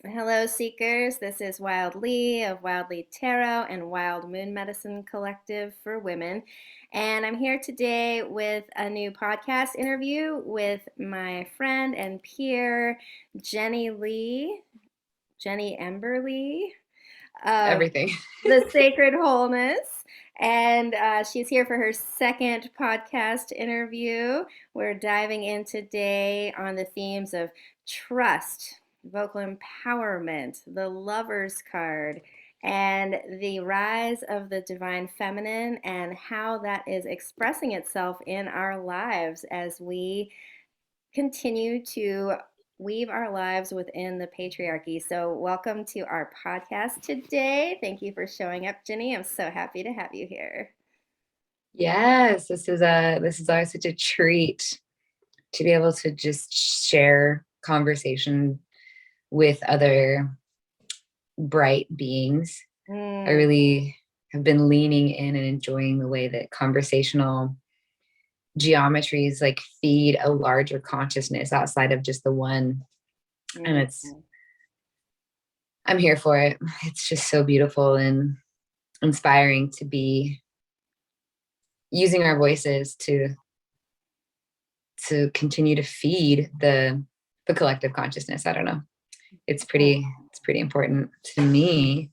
Hello, seekers. This is Wyld Lee of Wyld Lee Tarot and Wyld Moon Medicine Collective for Women. And I'm here today with a new podcast interview with my friend and peer, Jenny Ember Lee of Everything. the Sacred Wholeness. And she's here for her second podcast interview. We're diving in today on the themes of trust, vocal empowerment, the Lover's card, and the rise of the divine feminine and how that is expressing itself in our lives as we continue to weave our lives within the patriarchy. So, welcome to our podcast today. Thank you for showing up, Jenny. I'm so happy to have you here. Yes, this is always such a treat to be able to just share conversation with other bright beings. I Mm, really have been leaning in and enjoying the way that conversational geometries like feed a larger consciousness outside of just the one. And mm, I'm here for it. It's just so beautiful and inspiring to be using our voices to continue to feed the collective consciousness. I don't know. It's pretty important to me.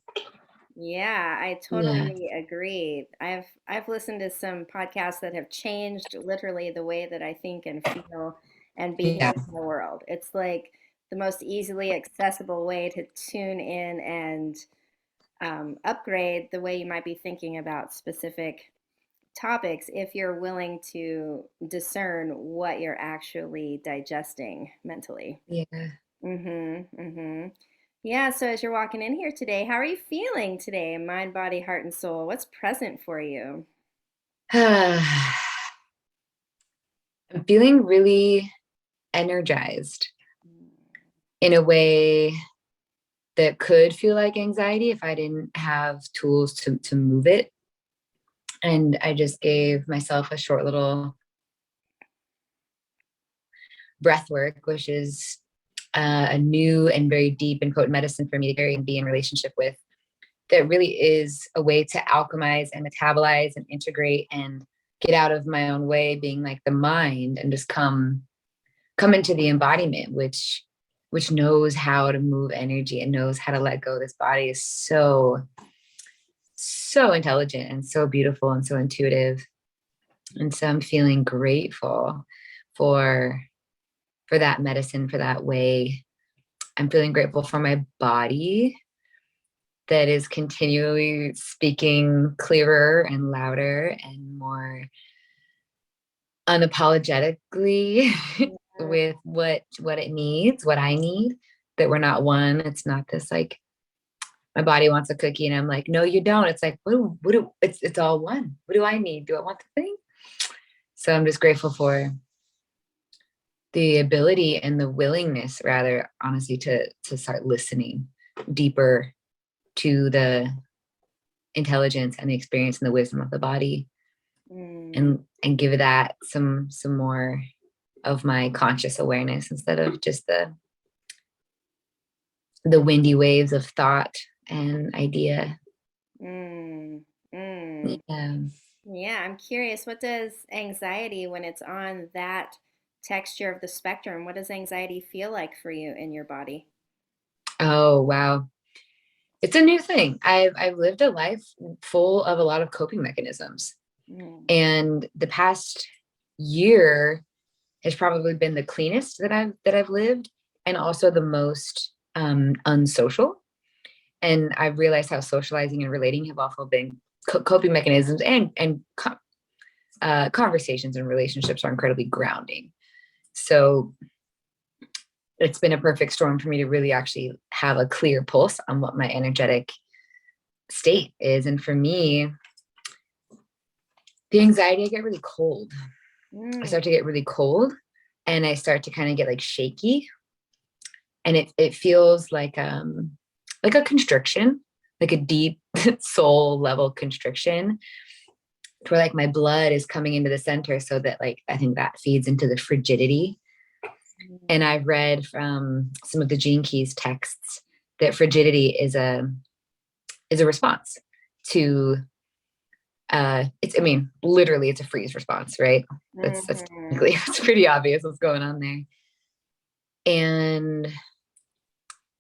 yeah, I Yeah. totally agree. I've listened to some podcasts that have changed literally the way that I think and feel and Yeah. behave in the world. It's like the most easily accessible way to tune in and upgrade the way you might be thinking about specific topics if you're willing to discern what you're actually digesting mentally. Yeah. Mm-hmm. Mm-hmm. Yeah, so as you're walking in here today, how are you feeling today? Mind, body, heart, and soul. What's present for you? I'm feeling really energized in a way that could feel like anxiety if I didn't have tools to move it. And I just gave myself a short little breath work, which is a new and very deep and potent medicine for me to carry and be in relationship with, that really is a way to alchemize and metabolize and integrate and get out of my own way, being like the mind, and just come into the embodiment, which knows how to move energy and knows how to let go. This body is so intelligent and so beautiful and so intuitive. And so I'm feeling grateful for for that medicine, for that way. I'm feeling grateful for my body that is continually speaking clearer and louder and more unapologetically with what it needs, what I need, that we're not one. It's not this like my body wants a cookie and I'm like, no, you don't. It's like, it's all one. What do I need? Do I want the thing? So I'm just grateful for the ability and the willingness, rather, honestly, to start listening deeper to the intelligence and the experience and the wisdom of the body, Mm, and give that some more of my conscious awareness instead of just the windy waves of thought and idea. mm, mm. Yeah. Yeah, I'm curious, what does anxiety, when it's on that texture of the spectrum, what does anxiety feel like for you in your body? Oh, wow. It's a new thing. I've lived a life full of a lot of coping mechanisms. Mm, And the past year has probably been the cleanest that I've lived, and also the most unsocial. And I've realized how socializing and relating have also been coping mechanisms, and conversations and relationships are incredibly grounding. So it's been a perfect storm for me to really actually have a clear pulse on what my energetic state is. And for me, the anxiety, I get really cold. I mm, start to get really cold, and I start to kind of get like shaky, and it feels like a constriction, like a deep soul level constriction, where like my blood is coming into the center, so that like I think that feeds into the frigidity. And mm, I've read from some of the Gene Keys texts that frigidity is a response to it's, I mean, literally it's a freeze response, right? That's Mm-hmm. technically, it's pretty obvious what's going on there. And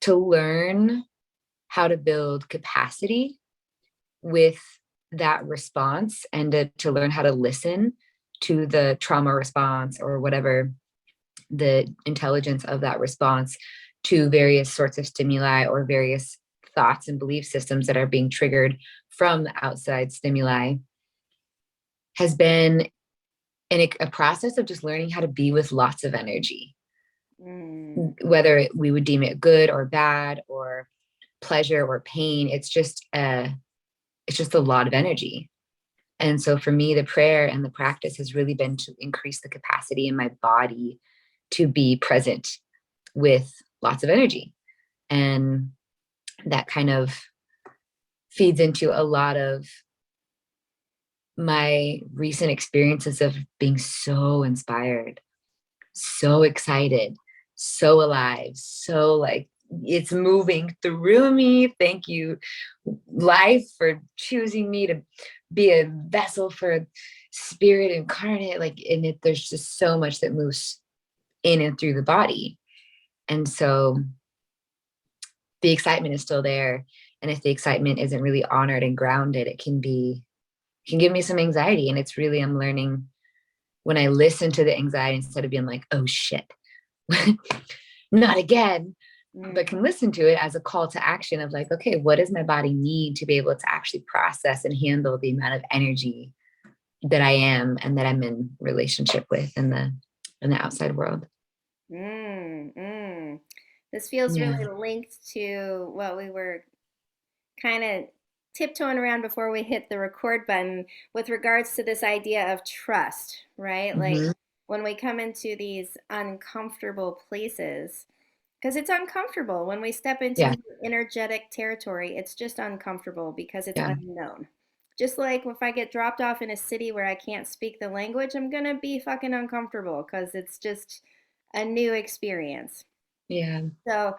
to learn how to build capacity with that response, and to learn how to listen to the trauma response or whatever the intelligence of that response to various sorts of stimuli or various thoughts and belief systems that are being triggered from outside stimuli, has been a process of just learning how to be with lots of energy, Mm. whether we would deem it good or bad or pleasure or pain. It's just a lot of energy. And so for me, the prayer and the practice has really been to increase the capacity in my body to be present with lots of energy. And that kind of feeds into a lot of my recent experiences of being so inspired, so excited, so alive, so like it's moving through me. Thank you, life, for choosing me to be a vessel for spirit incarnate. Like in it, there's just so much that moves in and through the body. And so the excitement is still there. And if the excitement isn't really honored and grounded, it can give me some anxiety. And it's really, I'm learning when I listen to the anxiety instead of being like, oh shit, not again, but can listen to it as a call to action of like, okay, what does my body need to be able to actually process and handle the amount of energy that I am and that I'm in relationship with in the outside world. Mm, mm. This feels Yeah. really linked to what we were kind of tiptoeing around before we hit the record button with regards to this idea of trust, right? Like Mm-hmm. when we come into these uncomfortable places, because it's uncomfortable when we step into Yeah. new energetic territory, it's just uncomfortable because it's Yeah. unknown. Just like if I get dropped off in a city where I can't speak the language, I'm gonna be fucking uncomfortable because it's just a new experience. Yeah. So,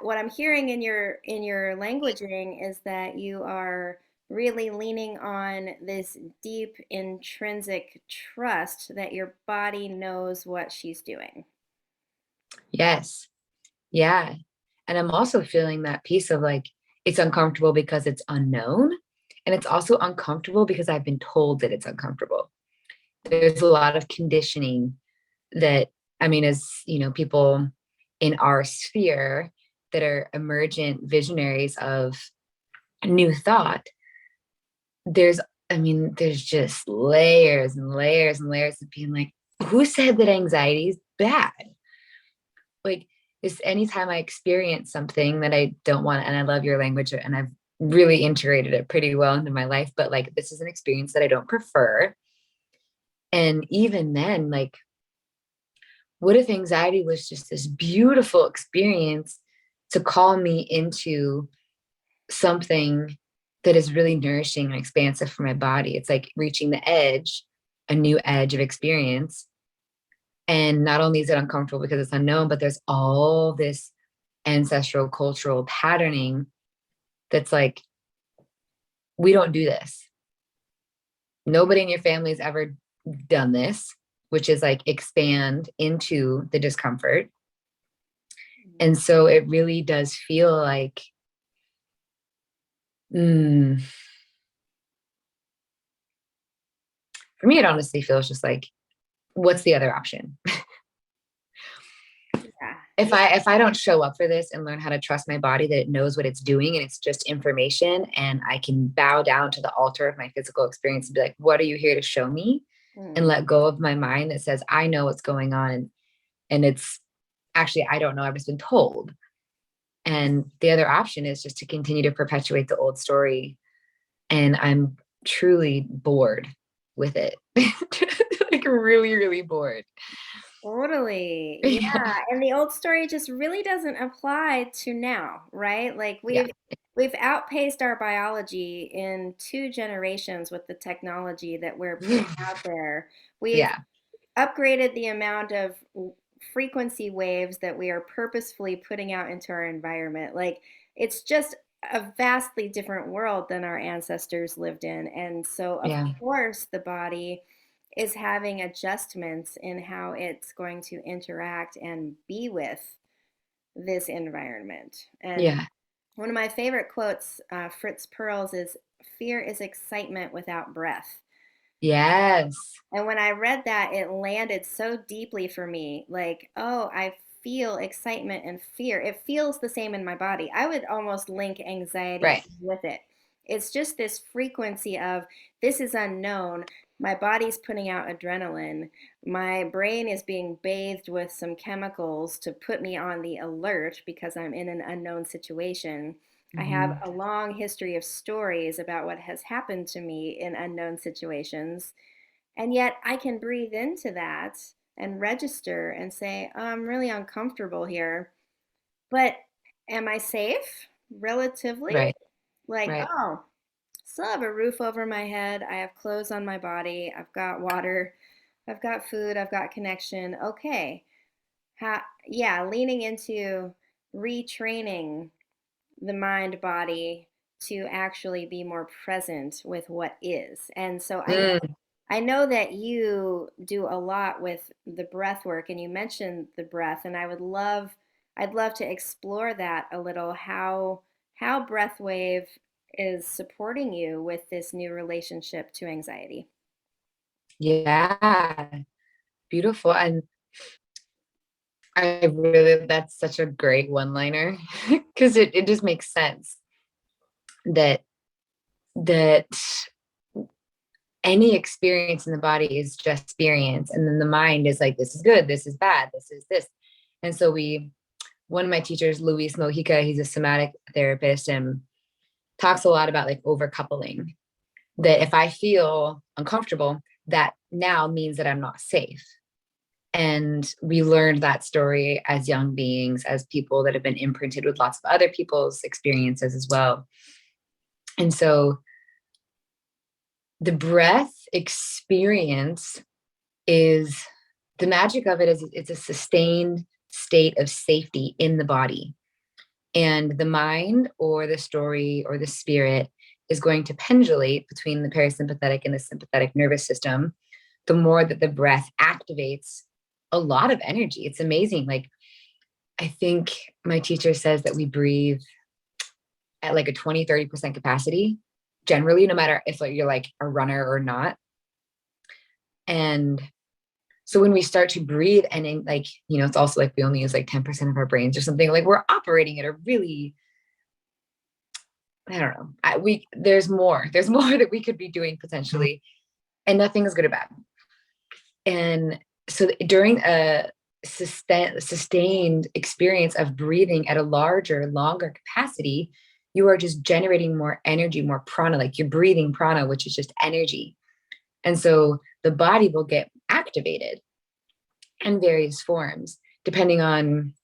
what I'm hearing in your languaging is that you are really leaning on this deep intrinsic trust that your body knows what she's doing. Yes. Yeah. And I'm also feeling that piece of like, it's uncomfortable because it's unknown. And it's also uncomfortable because I've been told that it's uncomfortable. There's a lot of conditioning that, I mean, as you know, people in our sphere that are emergent visionaries of new thought, there's, I mean, there's just layers and layers and layers of being like, who said that anxiety is bad? Like, this, anytime I experience something that I don't want, and I love your language and I've really integrated it pretty well into my life, but like, this is an experience that I don't prefer. And even then, like, what if anxiety was just this beautiful experience to call me into something that is really nourishing and expansive for my body? It's like reaching the edge, a new edge of experience. And not only is it uncomfortable because it's unknown, but there's all this ancestral cultural patterning that's like, we don't do this. Nobody in your family has ever done this, which is like expand into the discomfort. And so it really does feel like, mm, for me, it honestly feels just like, what's the other option? Yeah. if Yeah. I if I don't show up for this and learn how to trust my body that it knows what it's doing and it's just information, and I can bow down to the altar of my physical experience and be like, what are you here to show me? And Mm. let go of my mind that says I know what's going on, and it's actually, I don't know, I've just been told. And the other option is just to continue to perpetuate the old story, and I'm truly bored with it. Like really, really bored. Totally. Yeah. Yeah. And the old story just really doesn't apply to now, right? Like Yeah. we've outpaced our biology in 2 generations with the technology that we're putting out there. We've Yeah. upgraded the amount of frequency waves that we are purposefully putting out into our environment. Like it's just a vastly different world than our ancestors lived in. And so, of Yeah. course, the body is having adjustments in how it's going to interact and be with this environment. And Yeah. one of my favorite quotes, Fritz Perls, is fear is excitement without breath. Yes. And when I read that, it landed so deeply for me. Like, oh, I feel excitement and fear. It feels the same in my body. I would almost link anxiety Right. with it. It's just this frequency of this is unknown. My body's putting out adrenaline. My brain is being bathed with some chemicals to put me on the alert because I'm in an unknown situation. I have Mhm. a long history of stories about what has happened to me in unknown situations, and yet I can breathe into that and register and say, oh, I'm really uncomfortable here, but am I safe relatively? Right. Like, Right. oh, still have a roof over my head. I have clothes on my body. I've got water. I've got food. I've got connection. Okay. Yeah, leaning into retraining the mind body to actually be more present with what is. And so Mm. I know that you do a lot with the breath work, and you mentioned the breath, and I'd love to explore that a little, how breath wave is supporting you with this new relationship to anxiety. Yeah. Beautiful. And I really, that's such a great one-liner because it just makes sense that that any experience in the body is just experience. And then the mind is like, this is good, this is bad, this is this. And so one of my teachers, Luis Mojica, he's a somatic therapist and talks a lot about like overcoupling. That if I feel uncomfortable, that now means that I'm not safe. And we learned that story as young beings, as people that have been imprinted with lots of other people's experiences as well. And so the breath experience is the magic of it is it's a sustained state of safety in the body. And the mind or the story or the spirit is going to pendulate between the parasympathetic and the sympathetic nervous system. The more that the breath activates a lot of energy, it's amazing. Like, I think my teacher says that we breathe at like a 20-30% capacity, generally, no matter if like, you're like a runner or not. And so when we start to breathe and in, like, it's also like we only use like 10% of our brains or something, like we're operating at a really, I don't know. There's more that we could be doing potentially, and nothing is good or bad. And so during a sustained experience of breathing at a larger, longer capacity, you are just generating more energy, more prana, like you're breathing prana, which is just energy. And so the body will get activated in various forms, depending on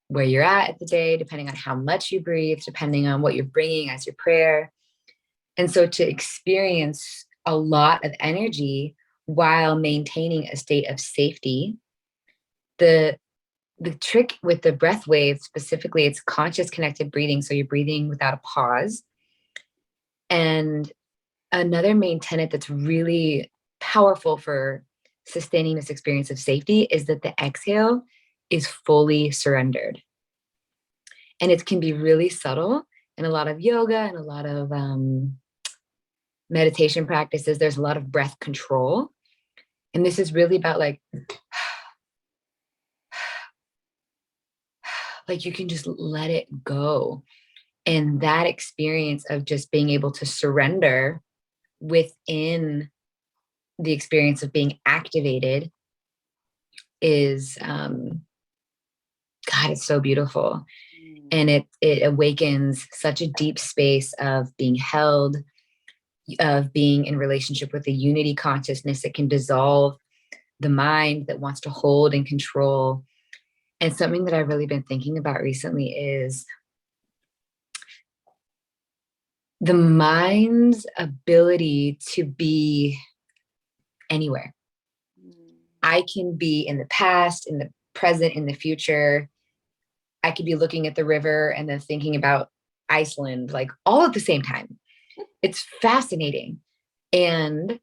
where you're at the day, depending on how much you breathe, depending on what you're bringing as your prayer. And so to experience a lot of energy while maintaining a state of safety, the the trick with the breath wave specifically, it's conscious connected breathing. So you're breathing without a pause. And another main tenet that's really powerful for sustaining this experience of safety is that the exhale is fully surrendered. And it can be really subtle in a lot of yoga and a lot of meditation practices. There's a lot of breath control. And this is really about like you can just let it go. And that experience of just being able to surrender within the experience of being activated is God, it's so beautiful. And it awakens such a deep space of being held, of being in relationship with the unity consciousness that can dissolve the mind that wants to hold and control. And something that I've really been thinking about recently is the mind's ability to be anywhere. I can be in the past, in the present in the future. I could be looking at the river and then thinking about Iceland, like all at the same time. It's fascinating. And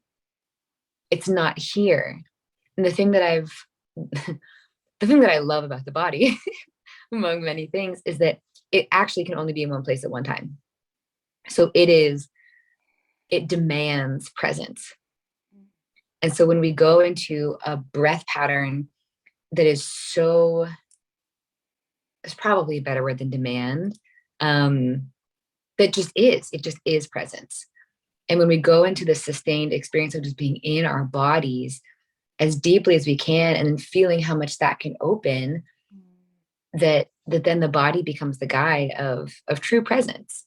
it's not here. And the thing that I love about the body, among many things, is that it actually can only be in one place at one time. So it demands presence. And so when we go into a breath pattern that is so, it's probably a better word than demand, it just is presence. And when we go into the sustained experience of just being in our bodies as deeply as we can, and then feeling how much that can open, that then the body becomes the guide of true presence.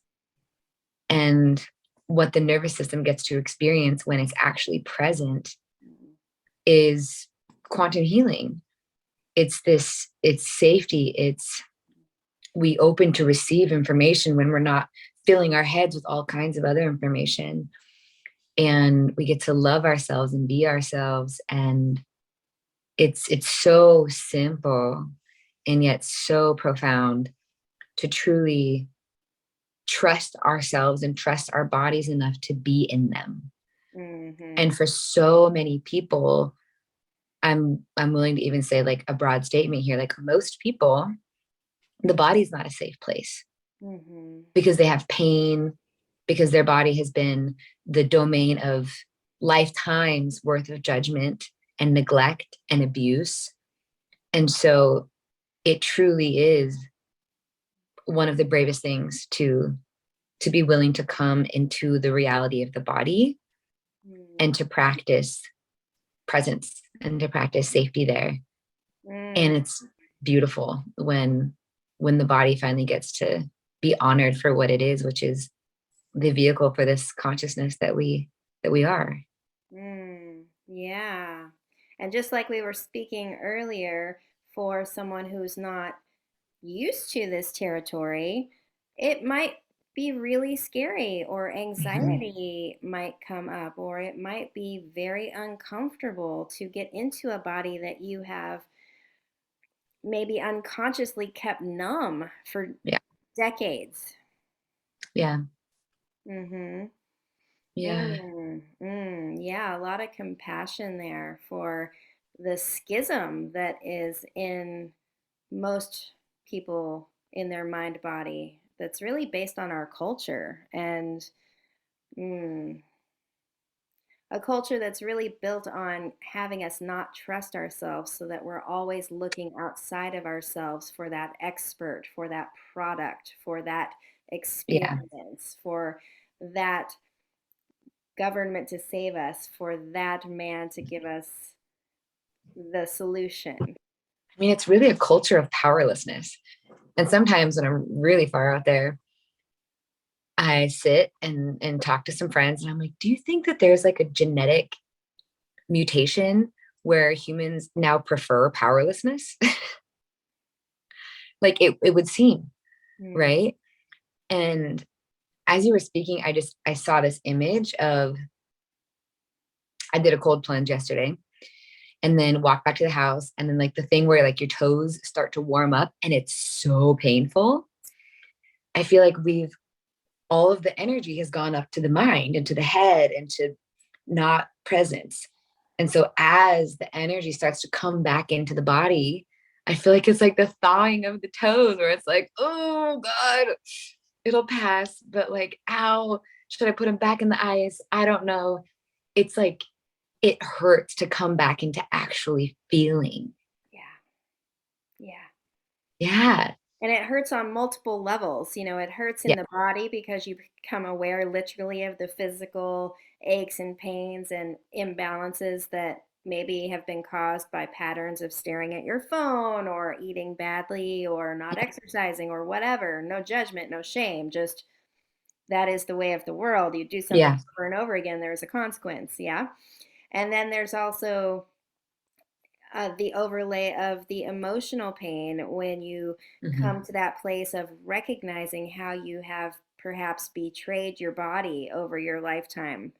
And what the nervous system gets to experience when it's actually present is quantum healing. It's safety. We open to receive information when we're not filling our heads with all kinds of other information. And we get to love ourselves and be ourselves. And it's so simple and yet so profound to truly trust ourselves and trust our bodies enough to be in them. Mm-hmm. And for so many people, I'm willing to even say, like, a broad statement here, like most people, the body's not a safe place. Mm-hmm. Because they have pain, because their body has been the domain of lifetimes worth of judgment and neglect and abuse. And so it truly is one of the bravest things to be willing to come into the reality of the body and to practice presence and to practice safety there. And it's beautiful when the body finally gets to be honored for what it is, which is the vehicle for this consciousness that we are. Yeah. And just like we were speaking earlier, for someone who's not used to this territory, it might be really scary, or anxiety might come up, or it might be very uncomfortable to get into a body that you have maybe unconsciously kept numb for decades. Yeah. Mm-hmm. Yeah. Yeah, a lot of compassion there for the schism that is in most people in their mind body, that's really based on our culture, and a culture that's really built on having us not trust ourselves, so that we're always looking outside of ourselves for that expert, for that product, for that experience, for that government to save us, for that man to give us the solution. I mean, it's really a culture of powerlessness. And sometimes when I'm really far out there, I sit and talk to some friends and I'm like, do you think that there's like a genetic mutation where humans now prefer powerlessness? Like it would seem, right? And as you were speaking, I saw this image of, I did a cold plunge yesterday and then walked back to the house. And then like the thing where like your toes start to warm up and it's so painful. I feel like all of the energy has gone up to the mind and to the head and to not presence. And so as the energy starts to come back into the body, I feel like it's like the thawing of the toes, where it's like, oh God, it'll pass. But like, ow, should I put them back in the ice? I don't know. It's like, it hurts to come back into actually feeling. Yeah. Yeah. And it hurts on multiple levels. It hurts in the body because you become aware literally of the physical aches and pains and imbalances that maybe have been caused by patterns of staring at your phone or eating badly or not exercising or whatever. No judgment, no shame, just that is the way of the world. You do something over and over again, there's a consequence. Yeah. And then there's also the overlay of the emotional pain when you come to that place of recognizing how you have perhaps betrayed your body over your lifetime,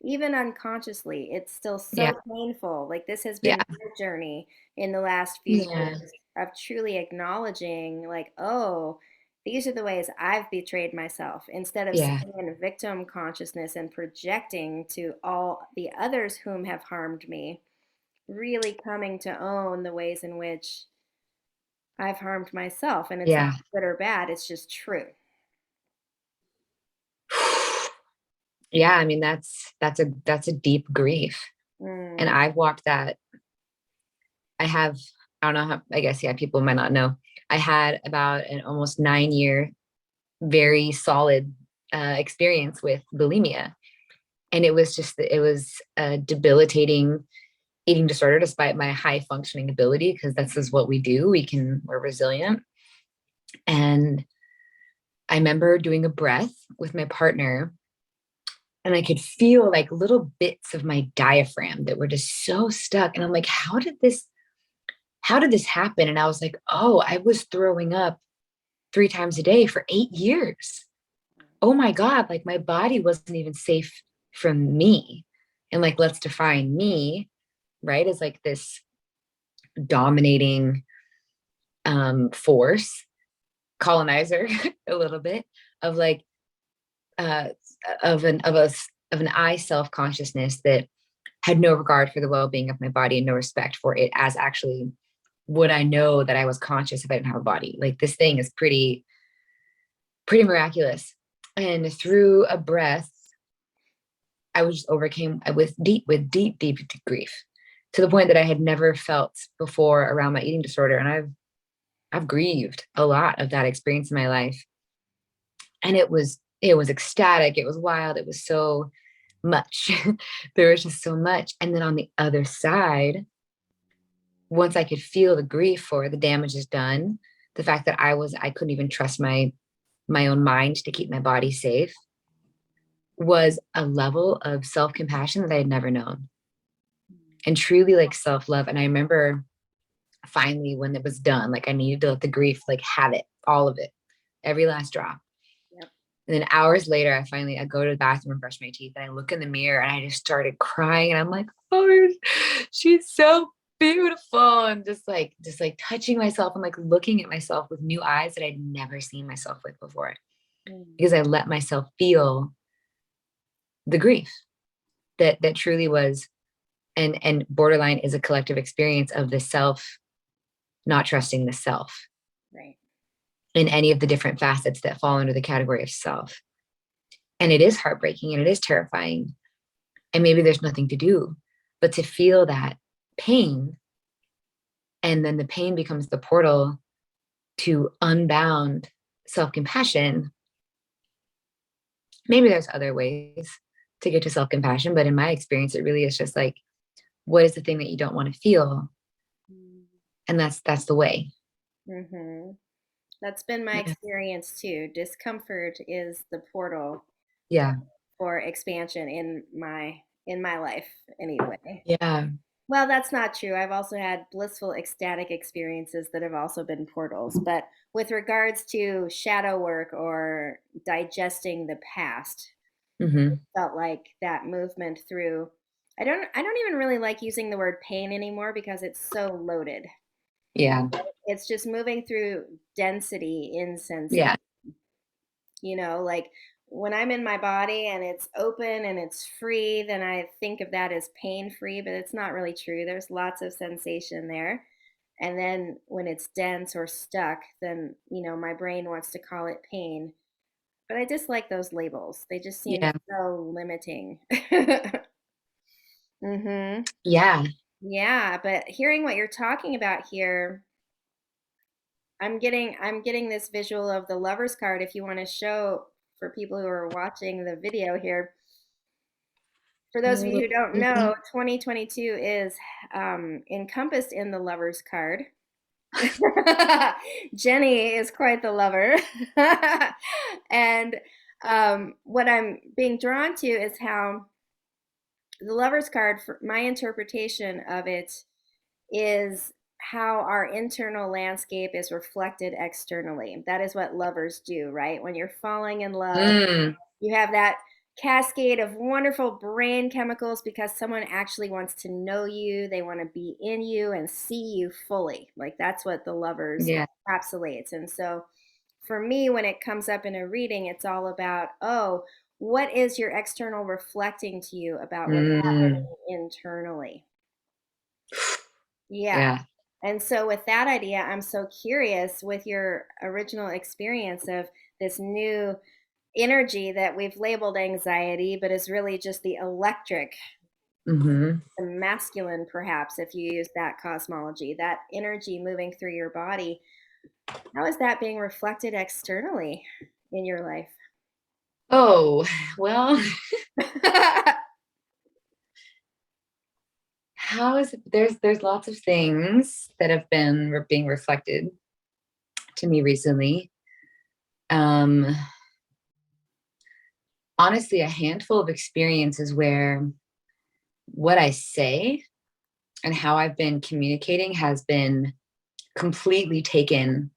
even unconsciously, it's still Yeah. so painful. Like this has Yeah. been my journey in the last few Yeah. years of truly acknowledging, like, oh, these are the ways I've betrayed myself instead of Yeah. staying in victim consciousness and projecting to all the others whom have harmed me, really coming to own the ways in which I've harmed myself. And it's not Yeah. good or bad, it's just true. Yeah. I mean, that's a deep grief. And Mm, I've walked that. I have, I don't know how, I guess, yeah, people might not know. I had about an almost 9 year, very solid experience with bulimia. And it was a debilitating eating disorder despite my high functioning ability, because that's just what we do. We're resilient. And I remember doing a breath with my partner, and I could feel like little bits of my diaphragm that were just so stuck. And I'm like, how did this happen? And I was like, oh, I was throwing up 3 times a day for 8 years. Oh my God, like my body wasn't even safe from me. And like, let's define me, right? As like this dominating force, colonizer, a little bit of like, uh, of an I self consciousness that had no regard for the well being of my body and no respect for it as actually would I know that I was conscious if I didn't have a body. Like this thing is pretty miraculous. And through a breath, I was just overcame with deep grief, to the point that I had never felt before around my eating disorder. And I've grieved a lot of that experience in my life. And it was ecstatic. It was wild. It was so much. There was just so much. And then on the other side, once I could feel the grief for the damage is done, the fact that I couldn't even trust my own mind to keep my body safe, was a level of self-compassion that I had never known, and truly like self-love. And I remember finally when it was done, like I needed to let the grief like have it, all of it, every last drop. yep. And then hours later, I go to the bathroom and brush my teeth, and I look in the mirror and I just started crying. And I'm like, oh, she's so beautiful. And just like touching myself and like looking at myself with new eyes that I'd never seen myself with before, Mm, because I let myself feel the grief that truly was. And borderline is a collective experience of the self not trusting the self right. in any of the different facets that fall under the category of self. And it is heartbreaking and it is terrifying. And maybe there's nothing to do but to feel that pain. And then the pain becomes the portal to unbound self compassion. Maybe there's other ways to get to self compassion, but in my experience, it really is just like, what is the thing that you don't want to feel? And that's the way. Mm-hmm. That's been my Yeah. experience too. Discomfort is the portal Yeah. for expansion in my life anyway. Yeah. Well, that's not true. I've also had blissful ecstatic experiences that have also been portals. But with regards to shadow work or digesting the past, Hmm. felt like that movement through I don't even really like using the word pain anymore because it's so loaded. Yeah. It's just moving through density in Yeah. sensation. Like when I'm in my body and it's open and it's free, then I think of that as pain free, but it's not really true. There's lots of sensation there. And then when it's dense or stuck, then, my brain wants to call it pain. But I dislike those labels. They just seem Yeah. so limiting. Mhm. Yeah. Yeah, but hearing what you're talking about here, I'm getting this visual of the lover's card. If you want to show for people who are watching the video here, for those of you who don't know, 2022 is encompassed in the lover's card. Jenny is quite the lover. And what I'm being drawn to is how the lover's card, for my interpretation of it, is how our internal landscape is reflected externally. That is what lovers do, right? When you're falling in love, Mm. you have that cascade of wonderful brain chemicals because someone actually wants to know you. They want to be in you and see you fully. Like that's what the lovers Yeah. encapsulates. And so for me, when it comes up in a reading, it's all about, oh, what is your external reflecting to you about what's Mm, happening internally? Yeah. yeah. And so, with that idea, I'm so curious with your original experience of this new energy that we've labeled anxiety, but is really just the electric, Hmm. the masculine, perhaps, if you use that cosmology, that energy moving through your body. How is that being reflected externally in your life? Oh, well, there's lots of things that have been being reflected to me recently. Um, Honestly, a handful of experiences where what I say and how I've been communicating has been completely taken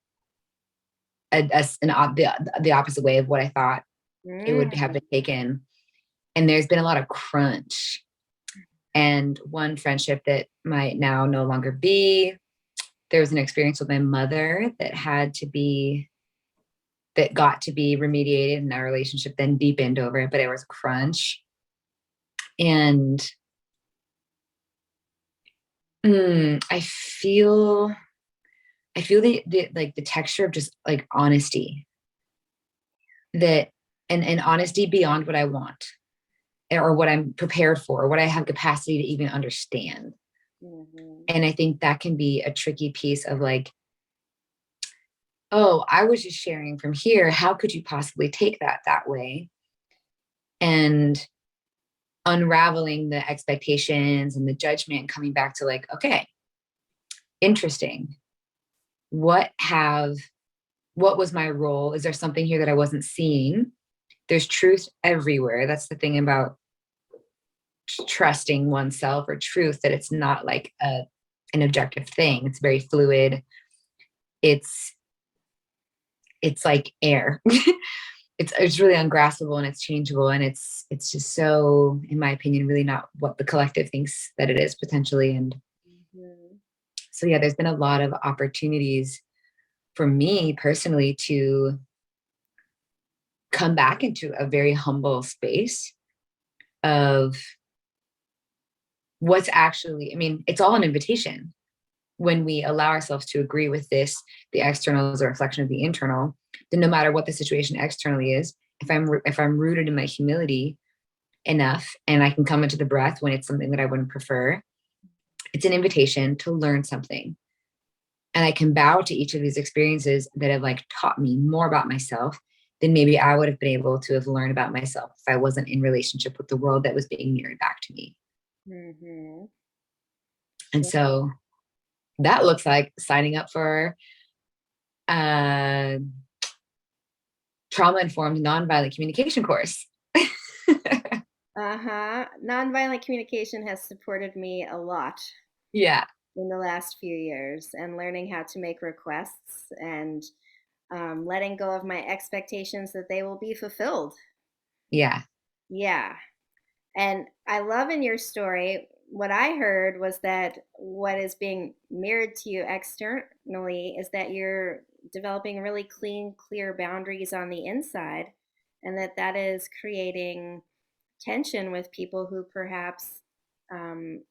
the opposite way of what I thought it would have Mm, been taken. And there's been a lot of crunch. And one friendship that might now no longer be, there was an experience with my mother that got to be remediated, and our relationship then deepened over it, but it was a crunch. And I feel the like the texture of just like honesty, that and honesty beyond what I want or what I'm prepared for or what I have capacity to even understand. mhm, And I think that can be a tricky piece of like, oh, I was just sharing from here. How could you possibly take that way? And unraveling the expectations and the judgment, coming back to like, okay, interesting. What have what was my role? Is there something here that I wasn't seeing? There's truth everywhere. That's the thing about trusting oneself or truth, that it's not like an objective thing. It's very fluid. It's it's like air. It's really ungraspable and it's changeable, and it's just so, in my opinion, really not what the collective thinks that it is potentially. And mhm. so yeah, there's been a lot of opportunities for me personally to come back into a very humble space of what's actually, I mean, it's all an invitation. When we allow ourselves to agree with this, the external is a reflection of the internal, then no matter what the situation externally is, if I'm rooted in my humility enough and I can come into the breath when it's something that I wouldn't prefer, it's an invitation to learn something. And I can bow to each of these experiences that have like taught me more about myself than maybe I would have been able to have learned about myself if I wasn't in relationship with the world that was being mirrored back to me. Mhm. And so that looks like signing up for a trauma informed nonviolent communication course. Uh-huh. Nonviolent communication has supported me a lot Yeah. in the last few years, and learning how to make requests and letting go of my expectations that they will be fulfilled. Yeah. Yeah. And I love in your story, what I heard was that what is being mirrored to you externally is that you're developing really clean, clear boundaries on the inside, and that that is creating tension with people who perhaps um,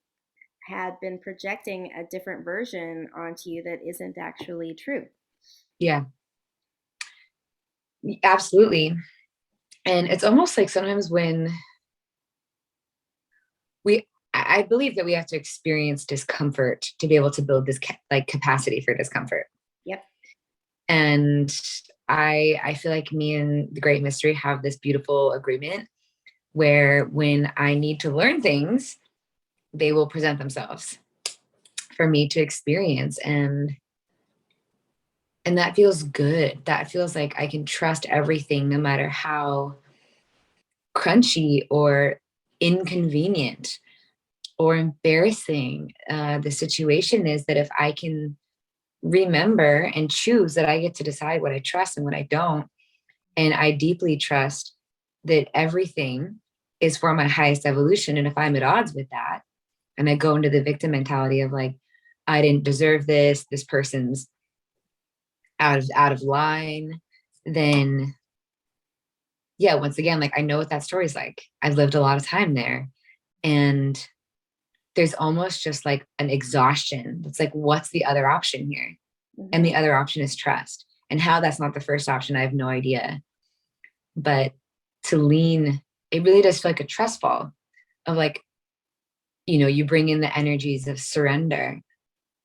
had been projecting a different version onto you that isn't actually true. Yeah. Absolutely. And it's almost like sometimes when I believe that we have to experience discomfort to be able to build this like capacity for discomfort. Yep. And I feel like me and the Great Mystery have this beautiful agreement where when I need to learn things, they will present themselves for me to experience. And that feels good. That feels like I can trust everything, no matter how crunchy or inconvenient or embarrassing the situation is, that if I can remember and choose that I get to decide what I trust and what I don't, and I deeply trust that everything is for my highest evolution. And if I'm at odds with that, and I go into the victim mentality of like, I didn't deserve this person's out of line, then yeah, once again, like I know what that story's like. I've lived a lot of time there. And there's almost just like an exhaustion. It's like, what's the other option here? And the other option is trust. And how that's not the first option, I have no idea. But to lean, it really does feel like a trust fall of like, you know, you bring in the energies of surrender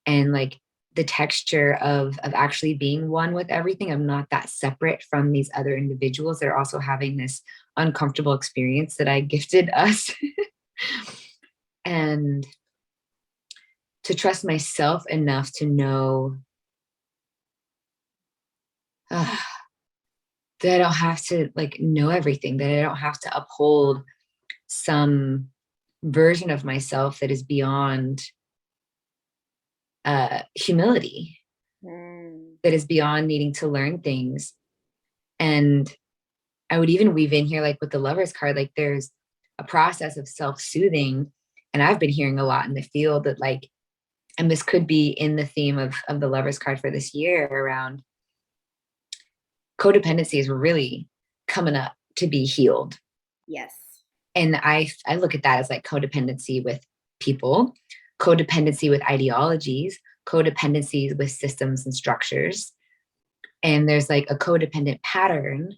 and like the texture of actually being one with everything. I'm not that separate from these other individuals that are also having this uncomfortable experience that I gifted us. And to trust myself enough to know that I don't have to like know everything, that I don't have to uphold some version of myself that is beyond humility, that is beyond needing to learn things. And I would even weave in here, like with the Lover's card, like there's a process of self-soothing. And I've been hearing a lot in the field that like, and this could be in the theme of the Lover's card for this year, around codependency is really coming up to be healed. Yes. And I look at that as like codependency with people, codependency with ideologies, codependencies with systems and structures. And there's like a codependent pattern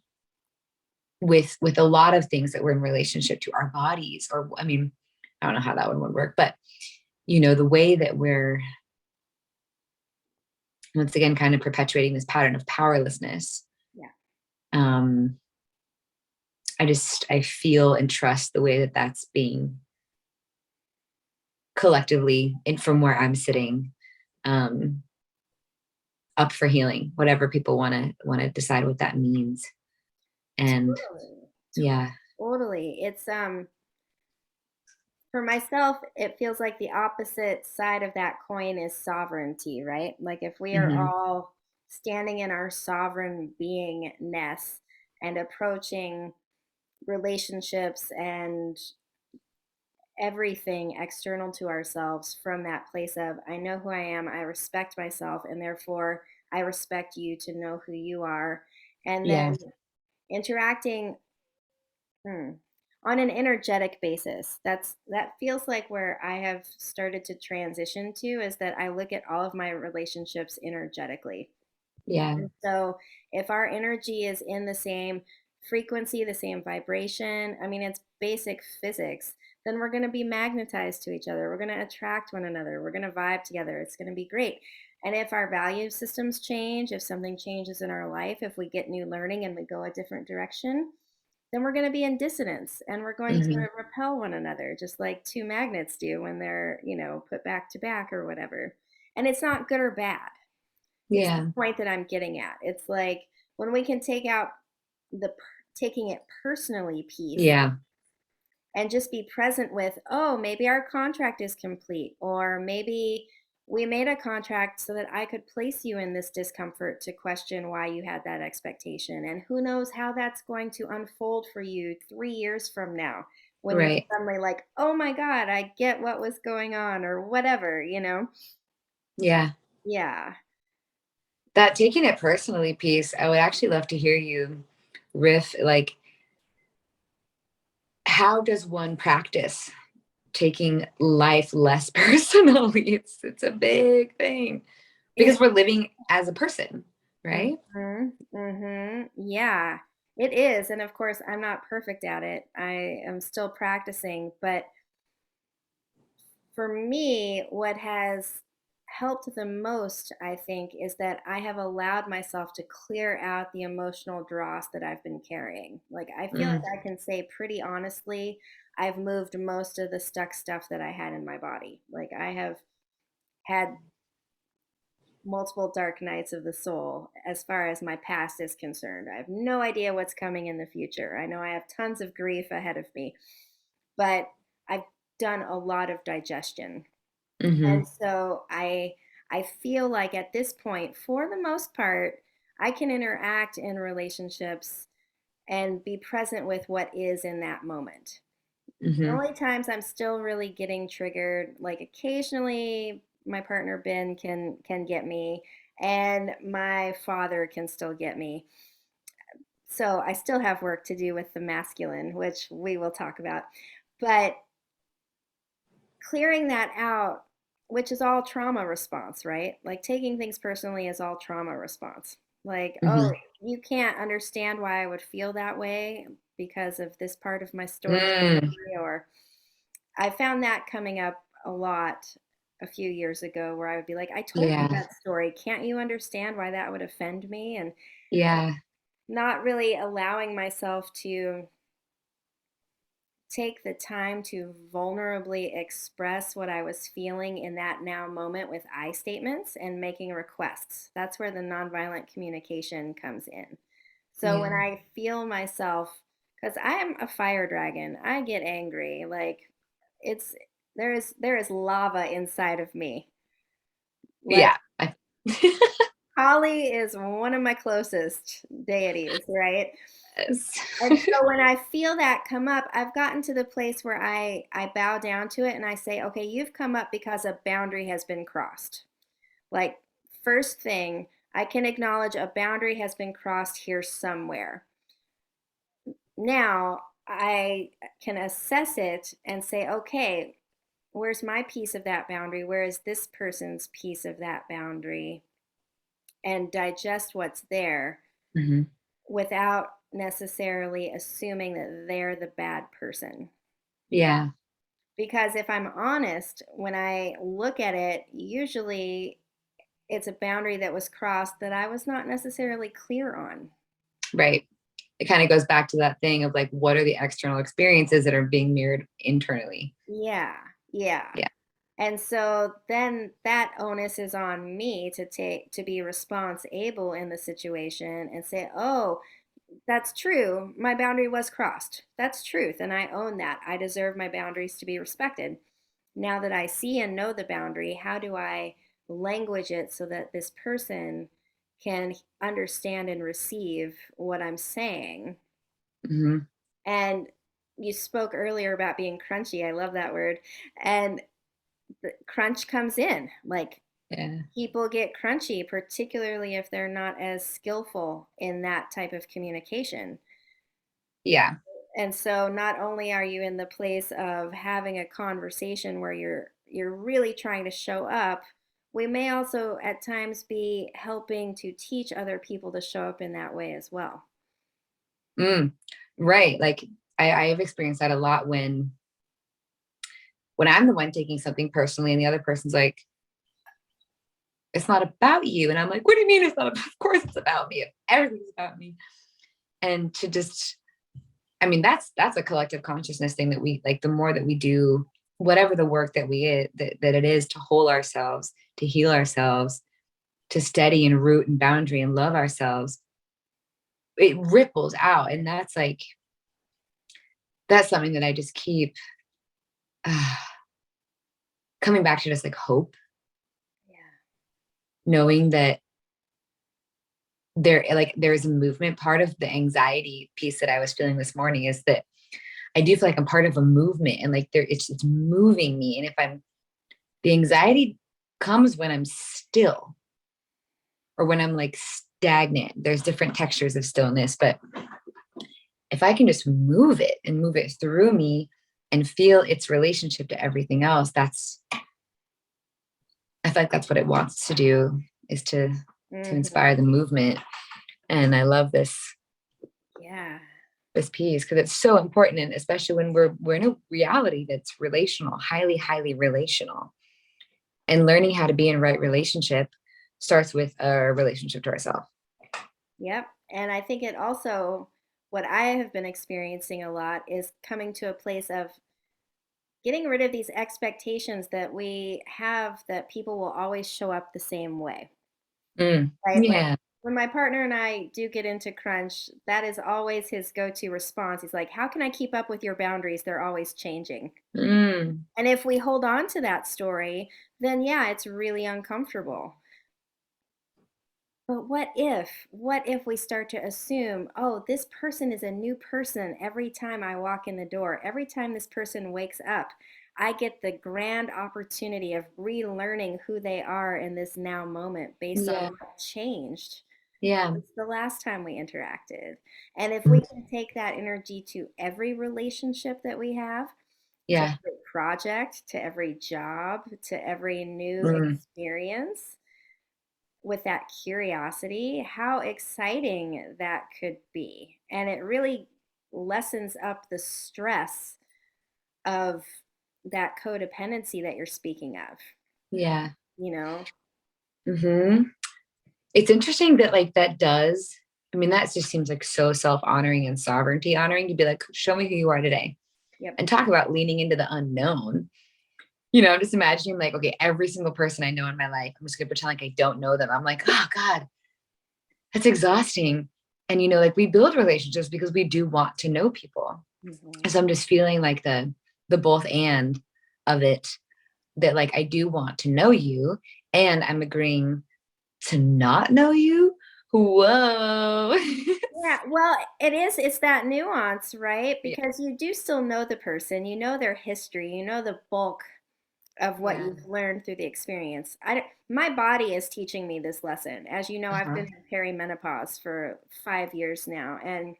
with a lot of things that we're in relationship to our bodies, or I mean, I don't know how that one would work, but you know, the way that we're once again kind of perpetuating this pattern of powerlessness. Yeah. I feel and trust the way that that's being collectively, and from where I'm sitting, up for healing, whatever people want to decide what that means. And totally. yeah, Totally. It's for myself, it feels like the opposite side of that coin is sovereignty, right? Like if we are all standing in our sovereign beingness and approaching relationships and everything external to ourselves from that place of, I know who I am, I respect myself, and therefore I respect you to know who you are. And yeah, then interacting on an energetic basis. That feels like where I have started to transition to, is that I look at all of my relationships energetically. yeah, And so if our energy is in the same frequency, the same vibration, I mean, it's basic physics, then we're going to be magnetized to each other. We're going to attract one another. We're going to vibe together. It's going to be great. And if our value systems change, if something changes in our life, if we get new learning and we go a different direction, then we're going to be in dissonance and we're going to repel one another, just like two magnets do when they're, put back to back or whatever. And it's not good or bad. It's yeah, the point that I'm getting at. It's like when we can take out the taking it personally piece yeah, and just be present with, oh, maybe our contract is complete, or maybe we made a contract so that I could place you in this discomfort to question why you had that expectation. And who knows how that's going to unfold for you 3 years from now when you're right, suddenly like, oh my God, I get what was going on, or whatever. yeah. Yeah. That taking it personally piece, I would actually love to hear you riff, like, how does one practice taking life less personally? It's a big thing because It, we're living as a person, right? yeah, it is. And of course, I'm not perfect at it. I am still practicing. But for me, what has helped the most, I think, is that I have allowed myself to clear out the emotional dross that I've been carrying. Like, I feel like Mm, I can say pretty honestly, I've moved most of the stuck stuff that I had in my body. Like, I have had multiple dark nights of the soul as far as my past is concerned. I have no idea what's coming in the future. I know I have tons of grief ahead of me, but I've done a lot of digestion. mm-hmm. And so I feel like at this point, for the most part, I can interact in relationships and be present with what is in that moment. The Mm-hmm. only times I'm still really getting triggered, like occasionally my partner Ben can get me, and my father can still get me. So I still have work to do with the masculine, which we will talk about. But clearing that out, which is all trauma response, right? Like taking things personally is all trauma response. Like, oh, Mm-hmm. you can't understand why I would feel that way because of this part of my story, Mm. or I found that coming up a lot a few years ago where I would be like, I told you Yeah. that story. Can't you understand why that would offend me? And Yeah. not really allowing myself to take the time to vulnerably express what I was feeling in that now moment with I statements and making requests. That's where the nonviolent communication comes in. So when Yeah. I feel myself, because I am a fire dragon, I get angry. Like it's there is lava inside of me. Like Yeah. Kali is one of my closest deities, right? Yes. And so when I feel that come up, I've gotten to the place where I bow down to it and I say, okay, you've come up because a boundary has been crossed. Like, first thing, I can acknowledge a boundary has been crossed here somewhere. Now I can assess it and say, okay, where's my piece of that boundary? Where is this person's piece of that boundary? And digest what's there Hmm. without necessarily assuming that they're the bad person. Yeah. Because if I'm honest, when I look at it, usually it's a boundary that was crossed that I was not necessarily clear on. Right. It kind of goes back to that thing of like, what are the external experiences that are being mirrored internally? Yeah, yeah. Yeah. And so then that onus is on me to be responsible in the situation and say, "Oh, that's true. My boundary was crossed. That's truth, and I own that. I deserve my boundaries to be respected." Now that I see and know the boundary, how do I language it so that this person can understand and receive what I'm saying? Hmm. And you spoke earlier about being crunchy. I love that word. And the crunch comes in. Like Yeah. people get crunchy, particularly if they're not as skillful in that type of communication. Yeah. And so not only are you in the place of having a conversation where you're really trying to show up, we may also at times be helping to teach other people to show up in that way as well. Mm. Right. Like I have experienced that a lot when I'm the one taking something personally and the other person's like, it's not about you. And I'm like, what do you mean it's not about, of course it's about me. Everything's about me. And to just, I mean, that's a collective consciousness thing that we like, the more that we do whatever the work that it is to hold ourselves, to heal ourselves, to steady and root and boundary and love ourselves, it ripples out. And that's like, that's something that I just keep uh, coming back to, just like hope, Yeah. knowing that there's a movement. Part of the anxiety piece that I was feeling this morning is that I do feel like I'm part of a movement, and like it's moving me. And if I'm the anxiety comes when I'm still, or when I'm like stagnant. There's different textures of stillness, but if I can just move it and move it through me and feel its relationship to everything else, I feel like that's what it wants to do, is to Hmm. inspire the movement. And I love Yeah. this piece because it's so important, and especially when we're in a reality that's relational, highly relational, and learning how to be in right relationship starts with a relationship to ourselves. Yep. And I think it also, what I have been experiencing a lot is coming to a place of getting rid of these expectations that we have that people will always show up the same way, Mm, right? Like yeah. when my partner and I do get into crunch, that is always his go to response. He's like, how can I keep up with your boundaries? They're always changing. Mm, And if we hold on to that story, then yeah, it's really uncomfortable. But what if we start to assume, oh, this person is a new person every time I walk in the door, every time this person wakes up, I get the grand opportunity of relearning who they are in this now moment based on Yeah. what changed Yeah. since the last time we interacted. And if we Mm. can take that energy to every relationship that we have, to Yeah. every project, to every job, to every new Mm. experience, with that curiosity, how exciting that could be. And it really lessens up the stress of that codependency that you're speaking of, Yeah. you know? Hmm. It's interesting that like that does, I mean, that just seems like so self-honoring and sovereignty honoring to be like, show me who you are today. Yep. And talk about leaning into the unknown. You know, just imagining like, okay, every single person I know in my life, I'm just gonna pretend like I don't know them. I'm like, oh God, that's exhausting. And you know, like we build relationships because we do want to know people. Hmm. So I'm just feeling like the both and of it, that like I do want to know you and I'm agreeing to not know you. Whoa. Yeah, well, it's that nuance, right? Yeah. Because you do still know the person, you know their history, you know the bulk of what Yeah. you've learned through the experience. My body is teaching me this lesson. As you know, I've Uh-huh. been in perimenopause for 5 years now, and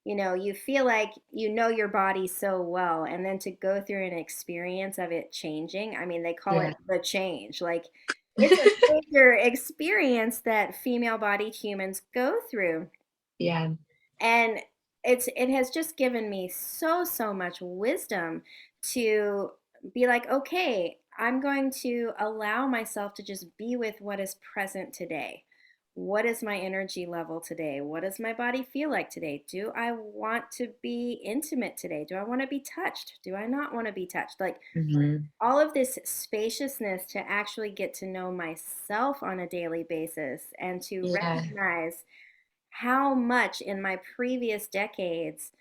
you feel like you know your body so well, and then to go through an experience of it changing. I mean, they call it Yeah. the change. Like it's a major experience that female bodied humans go through. Yeah. And it has just given me so much wisdom to be like, okay, I'm going to allow myself to just be with what is present today. What is my energy level today? What does my body feel like today? Do I want to be intimate today? Do I want to be touched? Do I not want to be touched? Like Hmm. all of this spaciousness to actually get to know myself on a daily basis and to Yeah. recognize how much in my previous decades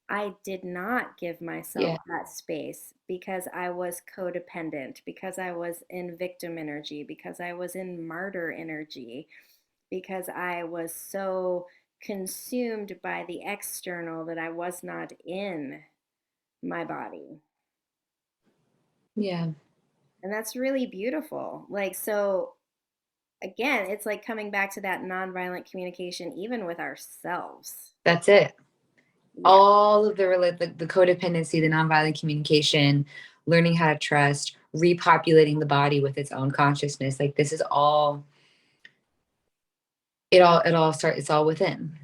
I did not give myself Yeah. that space because I was codependent, because I was in victim energy, because I was in martyr energy, because I was so consumed by the external that I was not in my body. Yeah. And that's really beautiful. Like, so again, it's like coming back to that nonviolent communication, even with ourselves. That's it. Yeah. All of the codependency, the nonviolent communication, learning how to trust, repopulating the body with its own consciousness. Like this is all, it's all within,